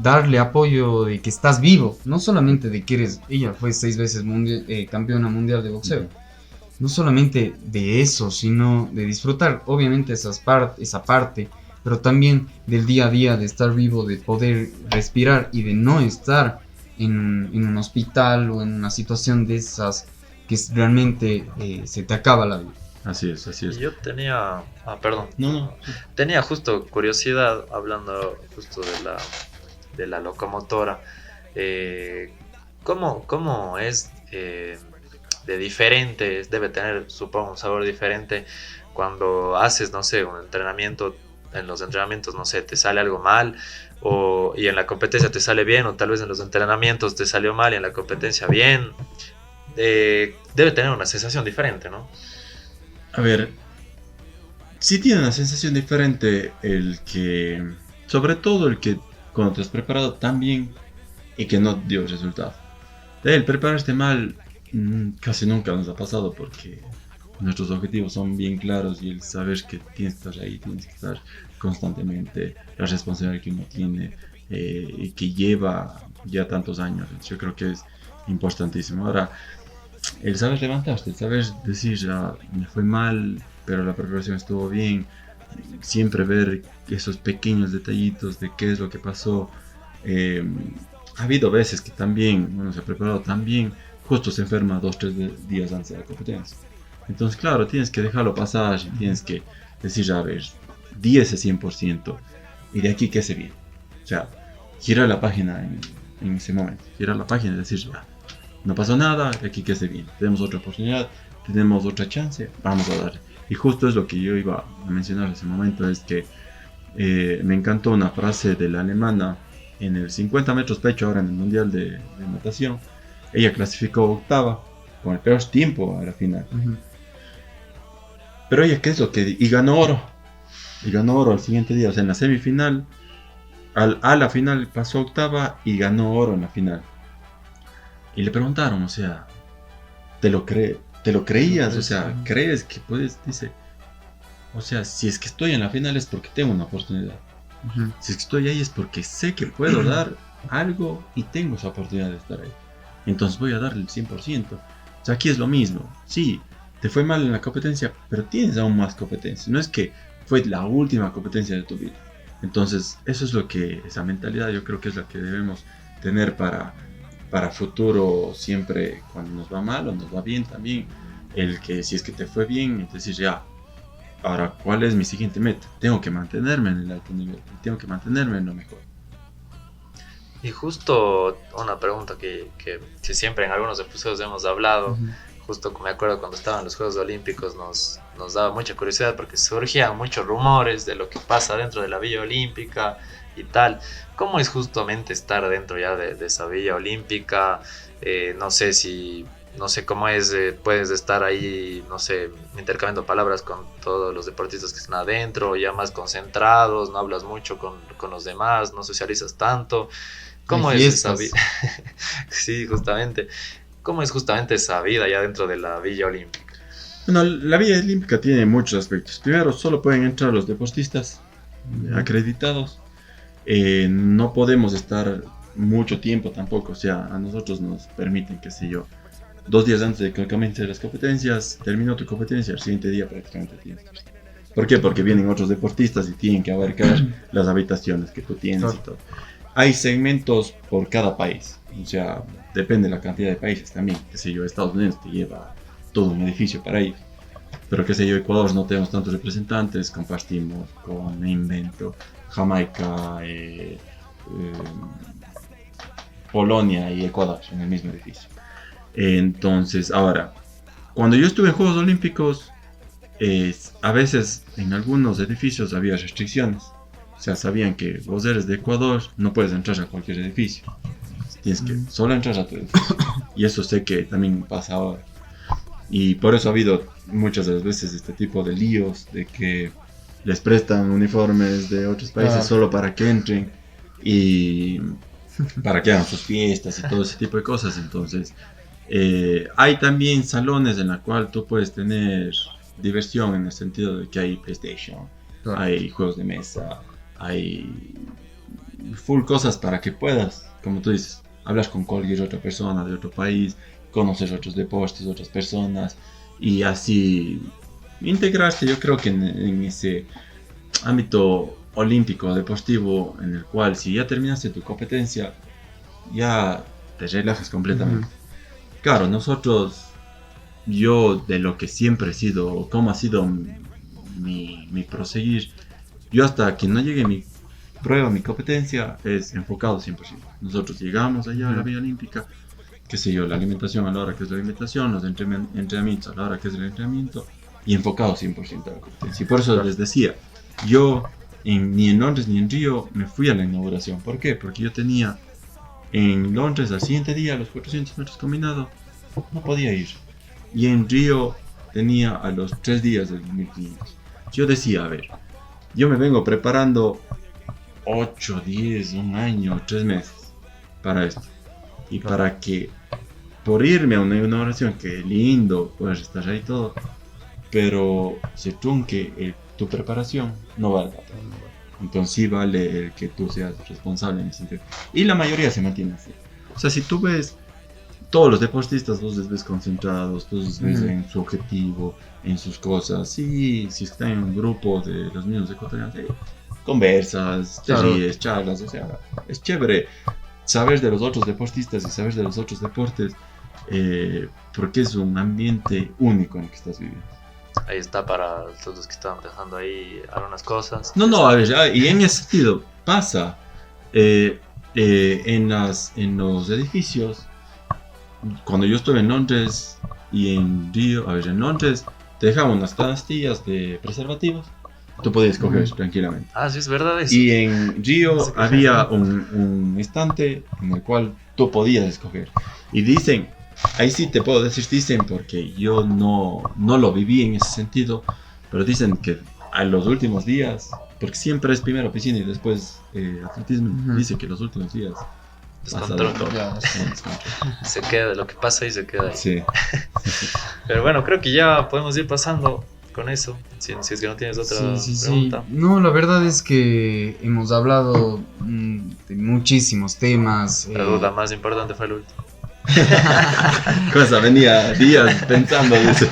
darle apoyo de que estás vivo, no solamente de que ella fue 6 veces campeona mundial de boxeo. No solamente de eso, sino de disfrutar, obviamente, esa parte, pero también del día a día, de estar vivo, de poder respirar y de no estar en un hospital o en una situación de esas que realmente se te acaba la vida. Así es. Y yo tenía, perdón, No. tenía justo curiosidad, hablando justo de la Locomotora, ¿cómo es de diferente? Debe tener, supongo, un sabor diferente cuando haces, no sé, un entrenamiento. En los entrenamientos, no sé, te sale algo mal, y en la competencia te sale bien, o tal vez en los entrenamientos te salió mal y en la competencia bien. Debe tener una sensación diferente, ¿no? A ver, sí tiene una sensación diferente sobre todo el que cuando te has preparado tan bien y que no dio resultado. El prepararte mal Casi nunca nos ha pasado porque nuestros objetivos son bien claros y el saber que tienes que estar ahí, tienes que estar constantemente, la responsabilidad que uno tiene y que lleva ya tantos años. Yo creo que es importantísimo. Ahora, el saber levantarte, el saber decir, ya me fue mal, pero la preparación estuvo bien, siempre ver esos pequeños detallitos de qué es lo que pasó. Ha habido veces que también uno se ha preparado tan bien, justo se enferma 2 o 3 días antes de la competencia. Entonces, claro, tienes que dejarlo pasar y tienes que decir, a ver, di ese 100% y de aquí qué se viene. O sea, gira la página en ese momento, gira la página y decir, ya, no pasó nada, de aquí qué se viene. Tenemos otra oportunidad, tenemos otra chance, vamos a darle. Y justo es lo que yo iba a mencionar en ese momento, es que me encantó una frase de la alemana en el 50 metros pecho, ahora en el Mundial de Natación. Ella clasificó octava, con el peor tiempo a la final. Pero ella, ¿qué es lo que...? Y ganó oro. Y ganó oro al siguiente día, o sea, en la semifinal, a la final pasó octava y ganó oro en la final. Y le preguntaron, o sea, ¿te lo creías? O sea, ¿crees que puedes? Dice, o sea, si es que estoy en la final es porque tengo una oportunidad. Si es que estoy ahí es porque sé que puedo dar algo y tengo esa oportunidad de estar ahí. Entonces voy a darle el 100%. O sea, aquí es lo mismo. Sí, te fue mal en la competencia, pero tienes aún más competencia. No es que fue la última competencia de tu vida. Entonces, eso es lo que, esa mentalidad yo creo que es la que debemos tener para futuro, siempre cuando nos va mal o nos va bien también. El que si es que te fue bien, es decir, ya, ahora, ¿cuál es mi siguiente meta? Tengo que mantenerme en el alto nivel, tengo que mantenerme en lo mejor. Y justo una pregunta que siempre en algunos episodios hemos hablado, justo me acuerdo cuando estaban los Juegos Olímpicos nos daba mucha curiosidad porque surgían muchos rumores de lo que pasa dentro de la Villa Olímpica y tal. ¿Cómo es justamente estar dentro ya de esa Villa Olímpica? No sé cómo es, puedes estar ahí, no sé, intercambiando palabras con todos los deportistas que están adentro, ya más concentrados, no hablas mucho con los demás, no socializas tanto. ¿Cómo es esa vida? Sí, justamente. ¿Cómo es justamente esa vida ya dentro de la Villa Olímpica? Bueno, la Villa Olímpica tiene muchos aspectos. Primero, solo pueden entrar los deportistas acreditados. No podemos estar mucho tiempo tampoco. O sea, a nosotros nos permiten, qué sé yo, 2 días antes de que comiencen las competencias, terminó tu competencia, el siguiente día prácticamente tienes que estar. ¿Por qué? Porque vienen otros deportistas y tienen que abarcar las habitaciones que tú tienes y todo. Hay segmentos por cada país, o sea, depende de la cantidad de países también. Qué sé yo, Estados Unidos te lleva todo un edificio para ir. Pero qué sé yo, Ecuador no tenemos tantos representantes, compartimos con, me invento, Jamaica, Polonia y Ecuador en el mismo edificio. Entonces, ahora, cuando yo estuve en Juegos Olímpicos, a veces en algunos edificios había restricciones. O sea, sabían que vos eres de Ecuador, no puedes entrar a cualquier edificio. Tienes que solo entrar a tu edificio. Y eso sé que también pasa ahora. Y por eso ha habido muchas de las veces este tipo de líos, de que les prestan uniformes de otros países solo para que entren y para que hagan sus fiestas y todo ese tipo de cosas. Entonces, hay también salones en los cuales tú puedes tener diversión en el sentido de que hay PlayStation, hay juegos de mesa, hay full cosas para que puedas, como tú dices, hablas con cualquier otra persona de otro país, conocer otros deportes, otras personas y así integrarse. Yo creo que en ese ámbito olímpico, deportivo, en el cual si ya terminaste tu competencia, ya te relajas completamente. Claro, yo de lo que siempre he sido, cómo ha sido mi proseguir, yo hasta que no llegue mi prueba, mi competencia, es enfocado 100%. Nosotros llegamos allá a la Villa Olímpica, qué sé yo, la alimentación a la hora que es la alimentación, los entrenamientos a la hora que es el entrenamiento, y enfocado 100% a la competencia. Y por eso les decía, yo ni en Londres ni en Río me fui a la inauguración. ¿Por qué? Porque yo tenía en Londres al siguiente día los 400 metros combinados, no podía ir. Y en Río tenía a los 3 días del 1500. Yo decía, a ver, yo me vengo preparando 8, 10, un año, 3 meses para esto. Y para que por irme a una inauguración, que lindo, puedes estar ahí todo, pero se trunque tu preparación, no vale la pena. Entonces sí vale el que tú seas responsable en ese sentido. Y la mayoría se mantiene así. O sea, si tú ves todos los deportistas, los ves concentrados, todos los ves en su objetivo, en sus cosas. Sí, si están en un grupo de los mismos ecuatorianos, conversas, te ríes, charlas, o sea, es chévere saber de los otros deportistas y saber de los otros deportes, porque es un ambiente único en el que estás viviendo. Ahí está para todos los que están dejando ahí algunas cosas. No, a ver, y en ese sentido pasa en los edificios. Cuando yo estuve en Londres y en Río, en Londres te dejaban unas canastillas de preservativos, tú podías escoger tranquilamente. Ah, sí, es verdad eso. Y en Río había un estante en el cual tú podías escoger. Y dicen, ahí sí te puedo decir dicen porque yo no lo viví en ese sentido, pero dicen que a los últimos días, porque siempre es primero piscina y después atletismo, dice que los últimos días descontrol. Se queda, lo que pasa ahí se queda ahí. Sí. Pero bueno, creo que ya podemos ir pasando con eso, si es que no tienes otra pregunta. No, la verdad es que hemos hablado de muchísimos temas. La duda más importante fue el último. Cosa, venía días pensando en eso.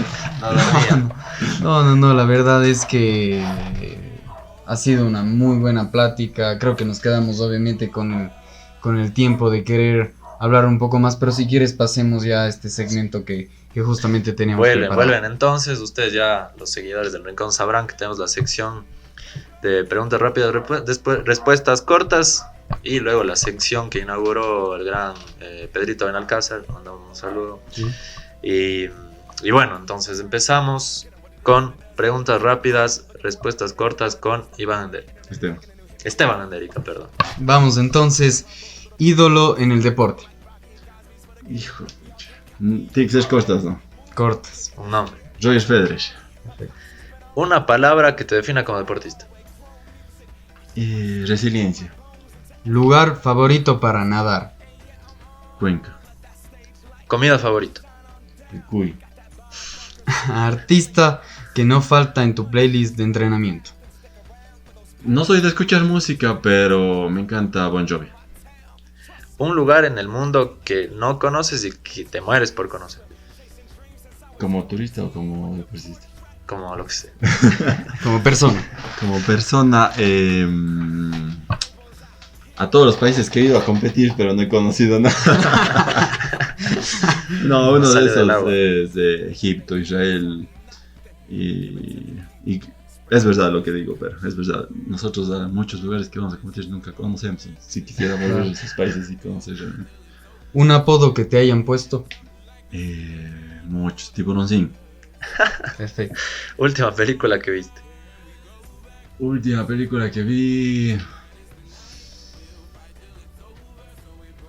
No, la verdad es que ha sido una muy buena plática. Creo que nos quedamos obviamente con el tiempo de querer hablar un poco más, pero si quieres pasemos ya a este segmento que justamente teníamos preparado. Vuelven entonces, ustedes ya, los seguidores del Rincón, sabrán que tenemos la sección de preguntas rápidas, respuestas cortas, y luego la sección que inauguró el gran Pedrito Benalcázar, mandamos un saludo. Sí. Y bueno, entonces empezamos con preguntas rápidas, respuestas cortas con Iván Andérica. Esteban Andérica, perdón. Vamos entonces, ídolo en el deporte. Hijo, tiene que ser cortas, ¿no? Cortas. Un nombre. Roger Federer. Perfecto. Una palabra que te defina como deportista. Resiliencia. Lugar favorito para nadar. Cuenca. Comida favorita. El cuy. Artista que no falta en tu playlist de entrenamiento. No soy de escuchar música, pero me encanta Bon Jovi. Un lugar en el mundo que no conoces y que te mueres por conocer. ¿Como turista o como deportista? Como lo que sea. Como persona. Como persona, a todos los países que he ido a competir, pero no he conocido nada. No, uno de esos es de Egipto, Israel. Y es verdad lo que digo, pero es verdad. Nosotros a muchos lugares que vamos a competir nunca conocemos. Si quisiera volver a esos países y conocer realmente. ¿Un apodo que te hayan puesto? Muchos, Tiburoncín. Perfecto. Última película que viste. Última película que vi...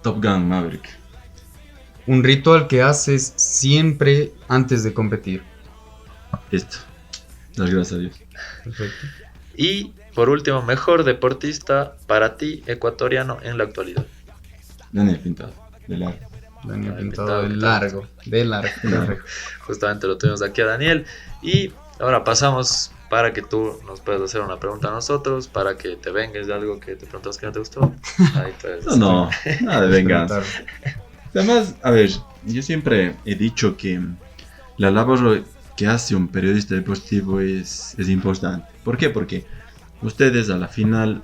Top Gun Maverick. Un ritual que haces siempre antes de competir. Esto. Dar gracias a Dios. Perfecto. Y por último, mejor deportista para ti ecuatoriano en la actualidad. Daniel Pintado, de largo. Daniel Pintado de largo. Perfecto. Justamente lo tuvimos aquí a Daniel. Y ahora pasamos para que tú nos puedas hacer una pregunta a nosotros, para que te vengues de algo que te preguntas que no te gustó. Ahí puedes. No, nada de venganza. Además, a ver, yo siempre he dicho que la labor que hace un periodista deportivo es importante. ¿Por qué? Porque ustedes a la final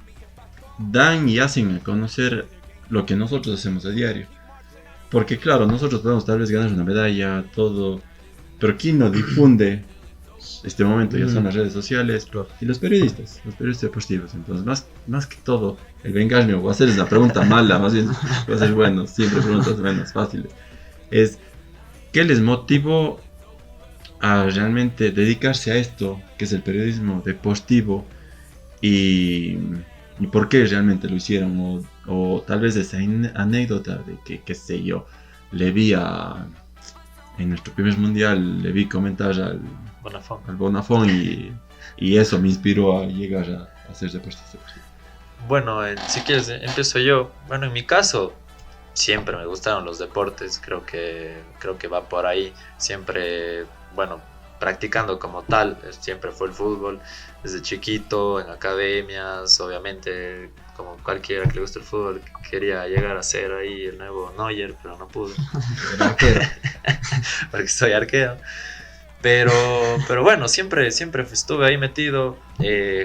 dan y hacen a conocer lo que nosotros hacemos a diario. Porque claro, nosotros podemos tal vez ganar una medalla, todo, pero ¿quién no difunde este momento? Ya son las redes sociales y los periodistas deportivos. Entonces, más que todo, el vengarme o hacer esa pregunta mala, más bien va a ser bueno, siempre preguntas menos fáciles, es ¿qué les motivó a realmente dedicarse a esto, que es el periodismo deportivo, y por qué realmente lo hicieron? O tal vez esa anécdota de que, qué sé yo, le vi en nuestro primer mundial, le vi comentar al Bonafón y eso me inspiró a llegar a ser deportista. Bueno, si quieres empiezo yo. Bueno, en mi caso, siempre me gustaron los deportes, creo que va por ahí, siempre, bueno, practicando como tal, siempre fue el fútbol, desde chiquito, en academias, obviamente, como cualquiera que le guste el fútbol, quería llegar a ser ahí el nuevo Neuer, pero no pude, porque soy arquero. Pero, pero bueno, siempre estuve ahí metido,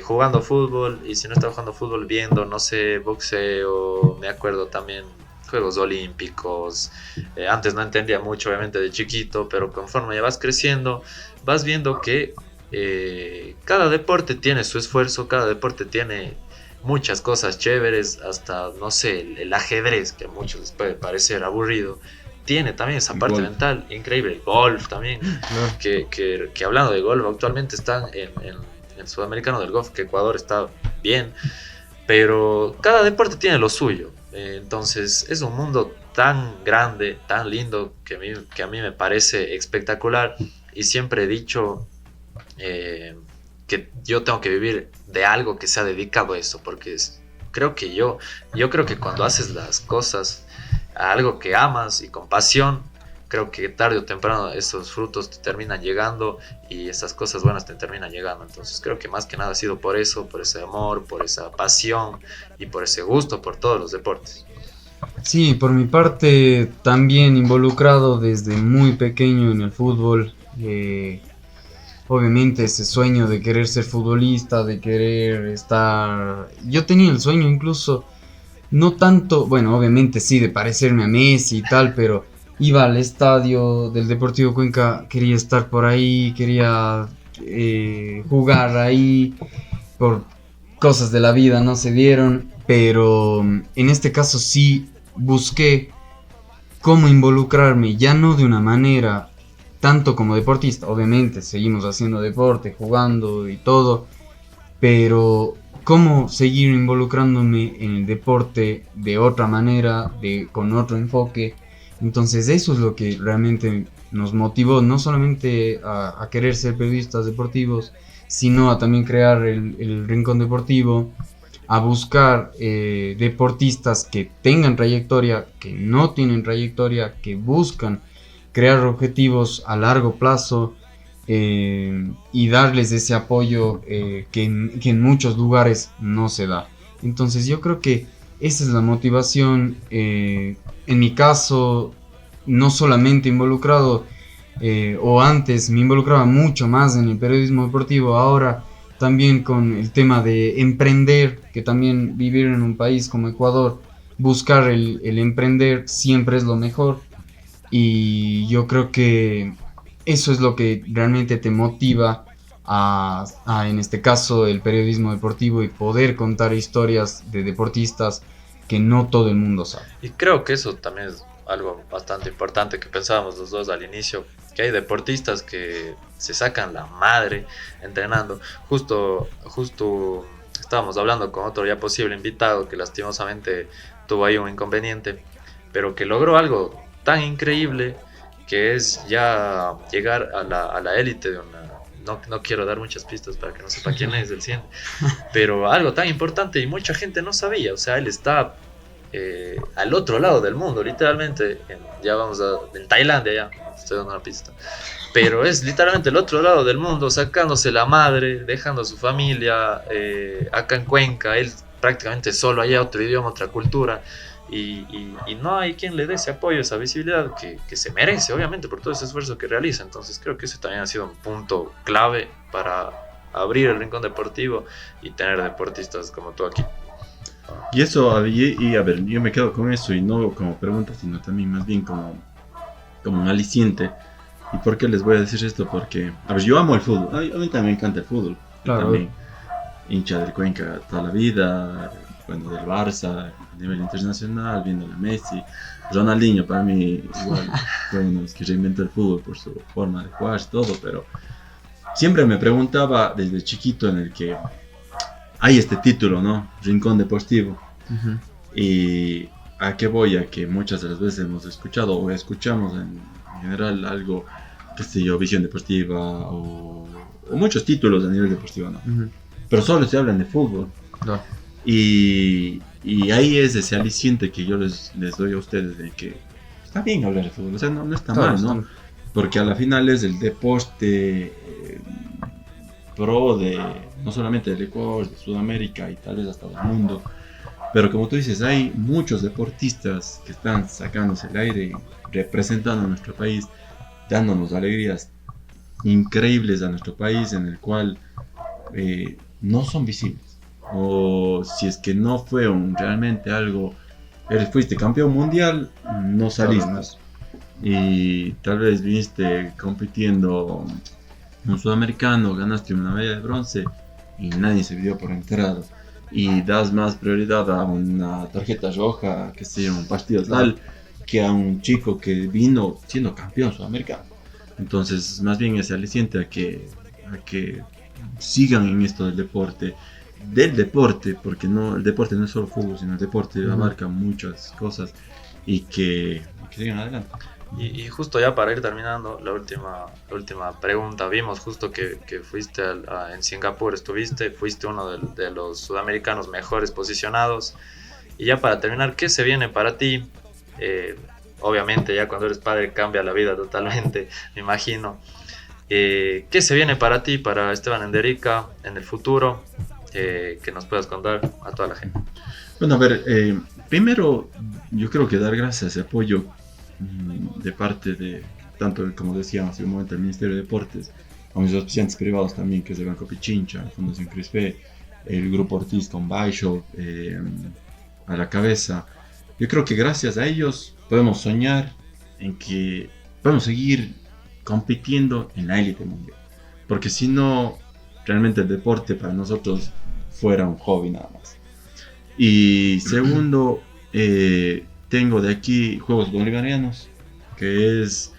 jugando fútbol, y si no estaba jugando fútbol, viendo, no sé, boxeo, me acuerdo también Juegos Olímpicos. Antes no entendía mucho, obviamente, de chiquito, pero conforme ya vas creciendo, vas viendo que cada deporte tiene su esfuerzo, cada deporte tiene muchas cosas chéveres, hasta, no sé, el ajedrez, que a muchos les puede parecer aburrido, tiene también esa parte Golf. mental increíble. El golf también, Claro. que hablando de golf, actualmente están en el sudamericano del golf, que Ecuador está bien, pero cada deporte tiene lo suyo. Entonces es un mundo tan grande, tan lindo, que a mí me parece espectacular, y siempre he dicho que yo tengo que vivir de algo que sea dedicado a eso, porque yo creo que cuando haces las cosas a algo que amas y con pasión, creo que tarde o temprano esos frutos te terminan llegando y esas cosas buenas te terminan llegando. Entonces creo que más que nada ha sido por eso, por ese amor, por esa pasión y por ese gusto por todos los deportes. Sí, por mi parte también involucrado desde muy pequeño en el fútbol. Obviamente ese sueño de querer ser futbolista, de querer estar... Yo tenía el sueño incluso, no tanto, bueno, obviamente sí, de parecerme a Messi y tal, pero iba al estadio del Deportivo Cuenca, quería estar por ahí, quería jugar ahí, por cosas de la vida no se dieron, pero en este caso sí busqué cómo involucrarme, ya no de una manera tanto como deportista, obviamente seguimos haciendo deporte, jugando y todo, pero cómo seguir involucrándome en el deporte de otra manera, con otro enfoque. Entonces eso es lo que realmente nos motivó, no solamente a querer ser periodistas deportivos, sino a también crear el Rincón Deportivo, a buscar deportistas que tengan trayectoria, que no tienen trayectoria, que buscan crear objetivos a largo plazo, y darles ese apoyo que en muchos lugares no se da. Entonces yo creo que esa es la motivación. En mi caso, no solamente involucrado, o antes me involucraba mucho más en el periodismo deportivo, ahora también con el tema de emprender, que también vivir en un país como Ecuador, buscar el emprender siempre es lo mejor, y yo creo que eso es lo que realmente te motiva en este caso, el periodismo deportivo, y poder contar historias de deportistas que no todo el mundo sabe. Y creo que eso también es algo bastante importante que pensábamos los dos al inicio, que hay deportistas que se sacan la madre entrenando. Justo estábamos hablando con otro ya posible invitado que lastimosamente tuvo ahí un inconveniente, pero que logró algo tan increíble, que es ya llegar a la élite de una... No quiero dar muchas pistas para que no sepa quién es el 100, pero algo tan importante y mucha gente no sabía. O sea, él está al otro lado del mundo, literalmente, en Tailandia, ya estoy dando una pista, pero es literalmente el otro lado del mundo, sacándose la madre, dejando a su familia acá en Cuenca, él prácticamente solo, allá otro idioma, otra cultura, y no hay quien le dé ese apoyo, esa visibilidad que se merece, obviamente, por todo ese esfuerzo que realiza. Entonces creo que ese también ha sido un punto clave para abrir el Rincón Deportivo y tener deportistas como tú aquí. Y eso, y a ver, yo me quedo con eso, y no como pregunta, sino también más bien como un aliciente. ¿Y por qué les voy a decir esto? Porque, a ver, yo amo el fútbol, a mí también me encanta el fútbol. Claro. También hincha del Cuenca toda la vida, bueno, del Barça, a nivel internacional, viendo a Messi. Ronaldinho para mí igual fue uno de los que reinventó el fútbol por su forma de jugar y todo, pero siempre me preguntaba desde chiquito, en el que hay este título, ¿no? Rincón Deportivo. Uh-huh. Y a qué voy, a que muchas de las veces hemos escuchado o escuchamos en general algo, qué sé yo, Visión Deportiva o muchos títulos a nivel deportivo, ¿no? Uh-huh. Pero solo se hablan de fútbol. No. Y y ahí es ese aliciente que yo les doy a ustedes de que está bien hablar de fútbol, o sea, no está Claro, mal, ¿no? Porque a la final es el deporte pro de no solamente del Ecuador, de Sudamérica y tal vez hasta del mundo. Pero como tú dices, hay muchos deportistas que están sacándose el aire, representando a nuestro país, dándonos alegrías increíbles a nuestro país, en el cual no son visibles. O si es que no fue realmente algo, fuiste campeón mundial, no saliste. Y tal vez viniste compitiendo un sudamericano, ganaste una medalla de bronce y nadie se vio por enterado. Y das más prioridad a una tarjeta roja, que sea un partido tal, que a un chico que vino siendo campeón sudamericano. Entonces, más bien ese aliciente a que sigan en esto del deporte, porque no, el deporte no es solo fútbol, sino el deporte abarca muchas cosas y que sigan adelante. Y justo ya para ir terminando, la última pregunta, vimos justo que fuiste en Singapur, fuiste uno de los sudamericanos mejores posicionados, y ya para terminar, ¿qué se viene para ti? Obviamente ya cuando eres padre cambia la vida totalmente, me imagino. ¿Qué se viene para ti, para Esteban Enderica en el futuro? Que nos puedas contar a toda la gente. Bueno, a ver, primero yo creo que dar gracias a ese apoyo de parte de, tanto como decía hace un momento, el Ministerio de Deportes, a mis auspiciantes privados también, que es el Banco Pichincha, la Fundación Crispe, el Grupo Ortiz con Baisho a la cabeza. Yo creo que gracias a ellos podemos soñar en que podemos seguir compitiendo en la élite mundial, porque si no, realmente el deporte para nosotros fuera un hobby nada más. Y segundo, tengo de aquí Juegos Bolivarianos, que es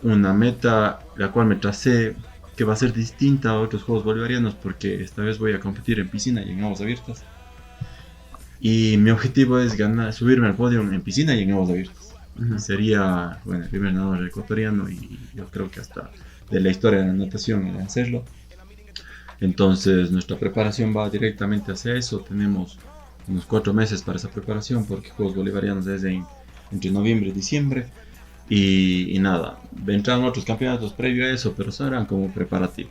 una meta la cual me tracé, que va a ser distinta a otros Juegos Bolivarianos, porque esta vez voy a competir en piscina y en aguas abiertas. Y mi objetivo es subirme al podio en piscina y en aguas abiertas. Sería, bueno, el primer nadador ecuatoriano y yo creo que hasta de la historia de la natación en hacerlo. Entonces nuestra preparación va directamente hacia eso. Tenemos unos 4 meses para esa preparación, porque Juegos Bolivarianos es entre noviembre y diciembre. Y nada, vendrán otros campeonatos previo a eso, pero serán como preparativo.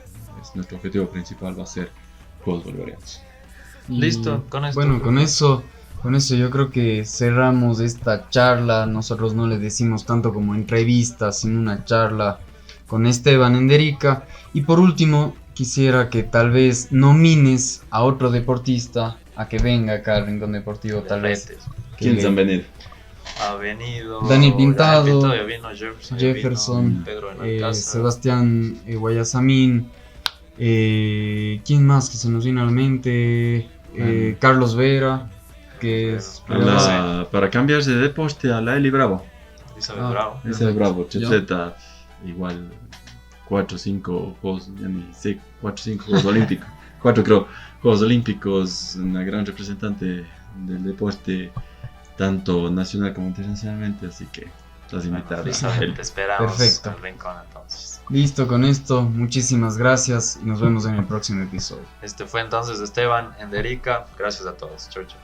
Nuestro objetivo principal va a ser Juegos Bolivarianos. Listo, con esto. Bueno, con eso yo creo que cerramos esta charla. Nosotros no le decimos tanto como entrevista, sino una charla con Esteban Enderica. Y por último, quisiera que tal vez nomines a otro deportista a que venga acá al Rincón Deportivo, tal vez. ¿Quiénes han venido? Ha venido Daniel Pintado, ya vino Jefferson, vino Pedro Alcázar, Sebastián Guayasamín, ¿quién más que se nos viene a la mente? Carlos Vera, que es para cambiarse de deporte a la Eli Bravo. Isabel Bravo. Isabel Bravo, Checheta, igual 4 o 5 juegos, ya ni sé, 4 o 5 Juegos Olímpicos, 4 creo, Juegos Olímpicos, una gran representante del deporte, tanto nacional como internacionalmente, así que estás invitada. Isabel, te esperamos. Perfecto. En el rincón entonces. Listo, con esto, muchísimas gracias y nos vemos en el próximo episodio. Este fue entonces Esteban Enderica. Gracias a todos. Chau, chau.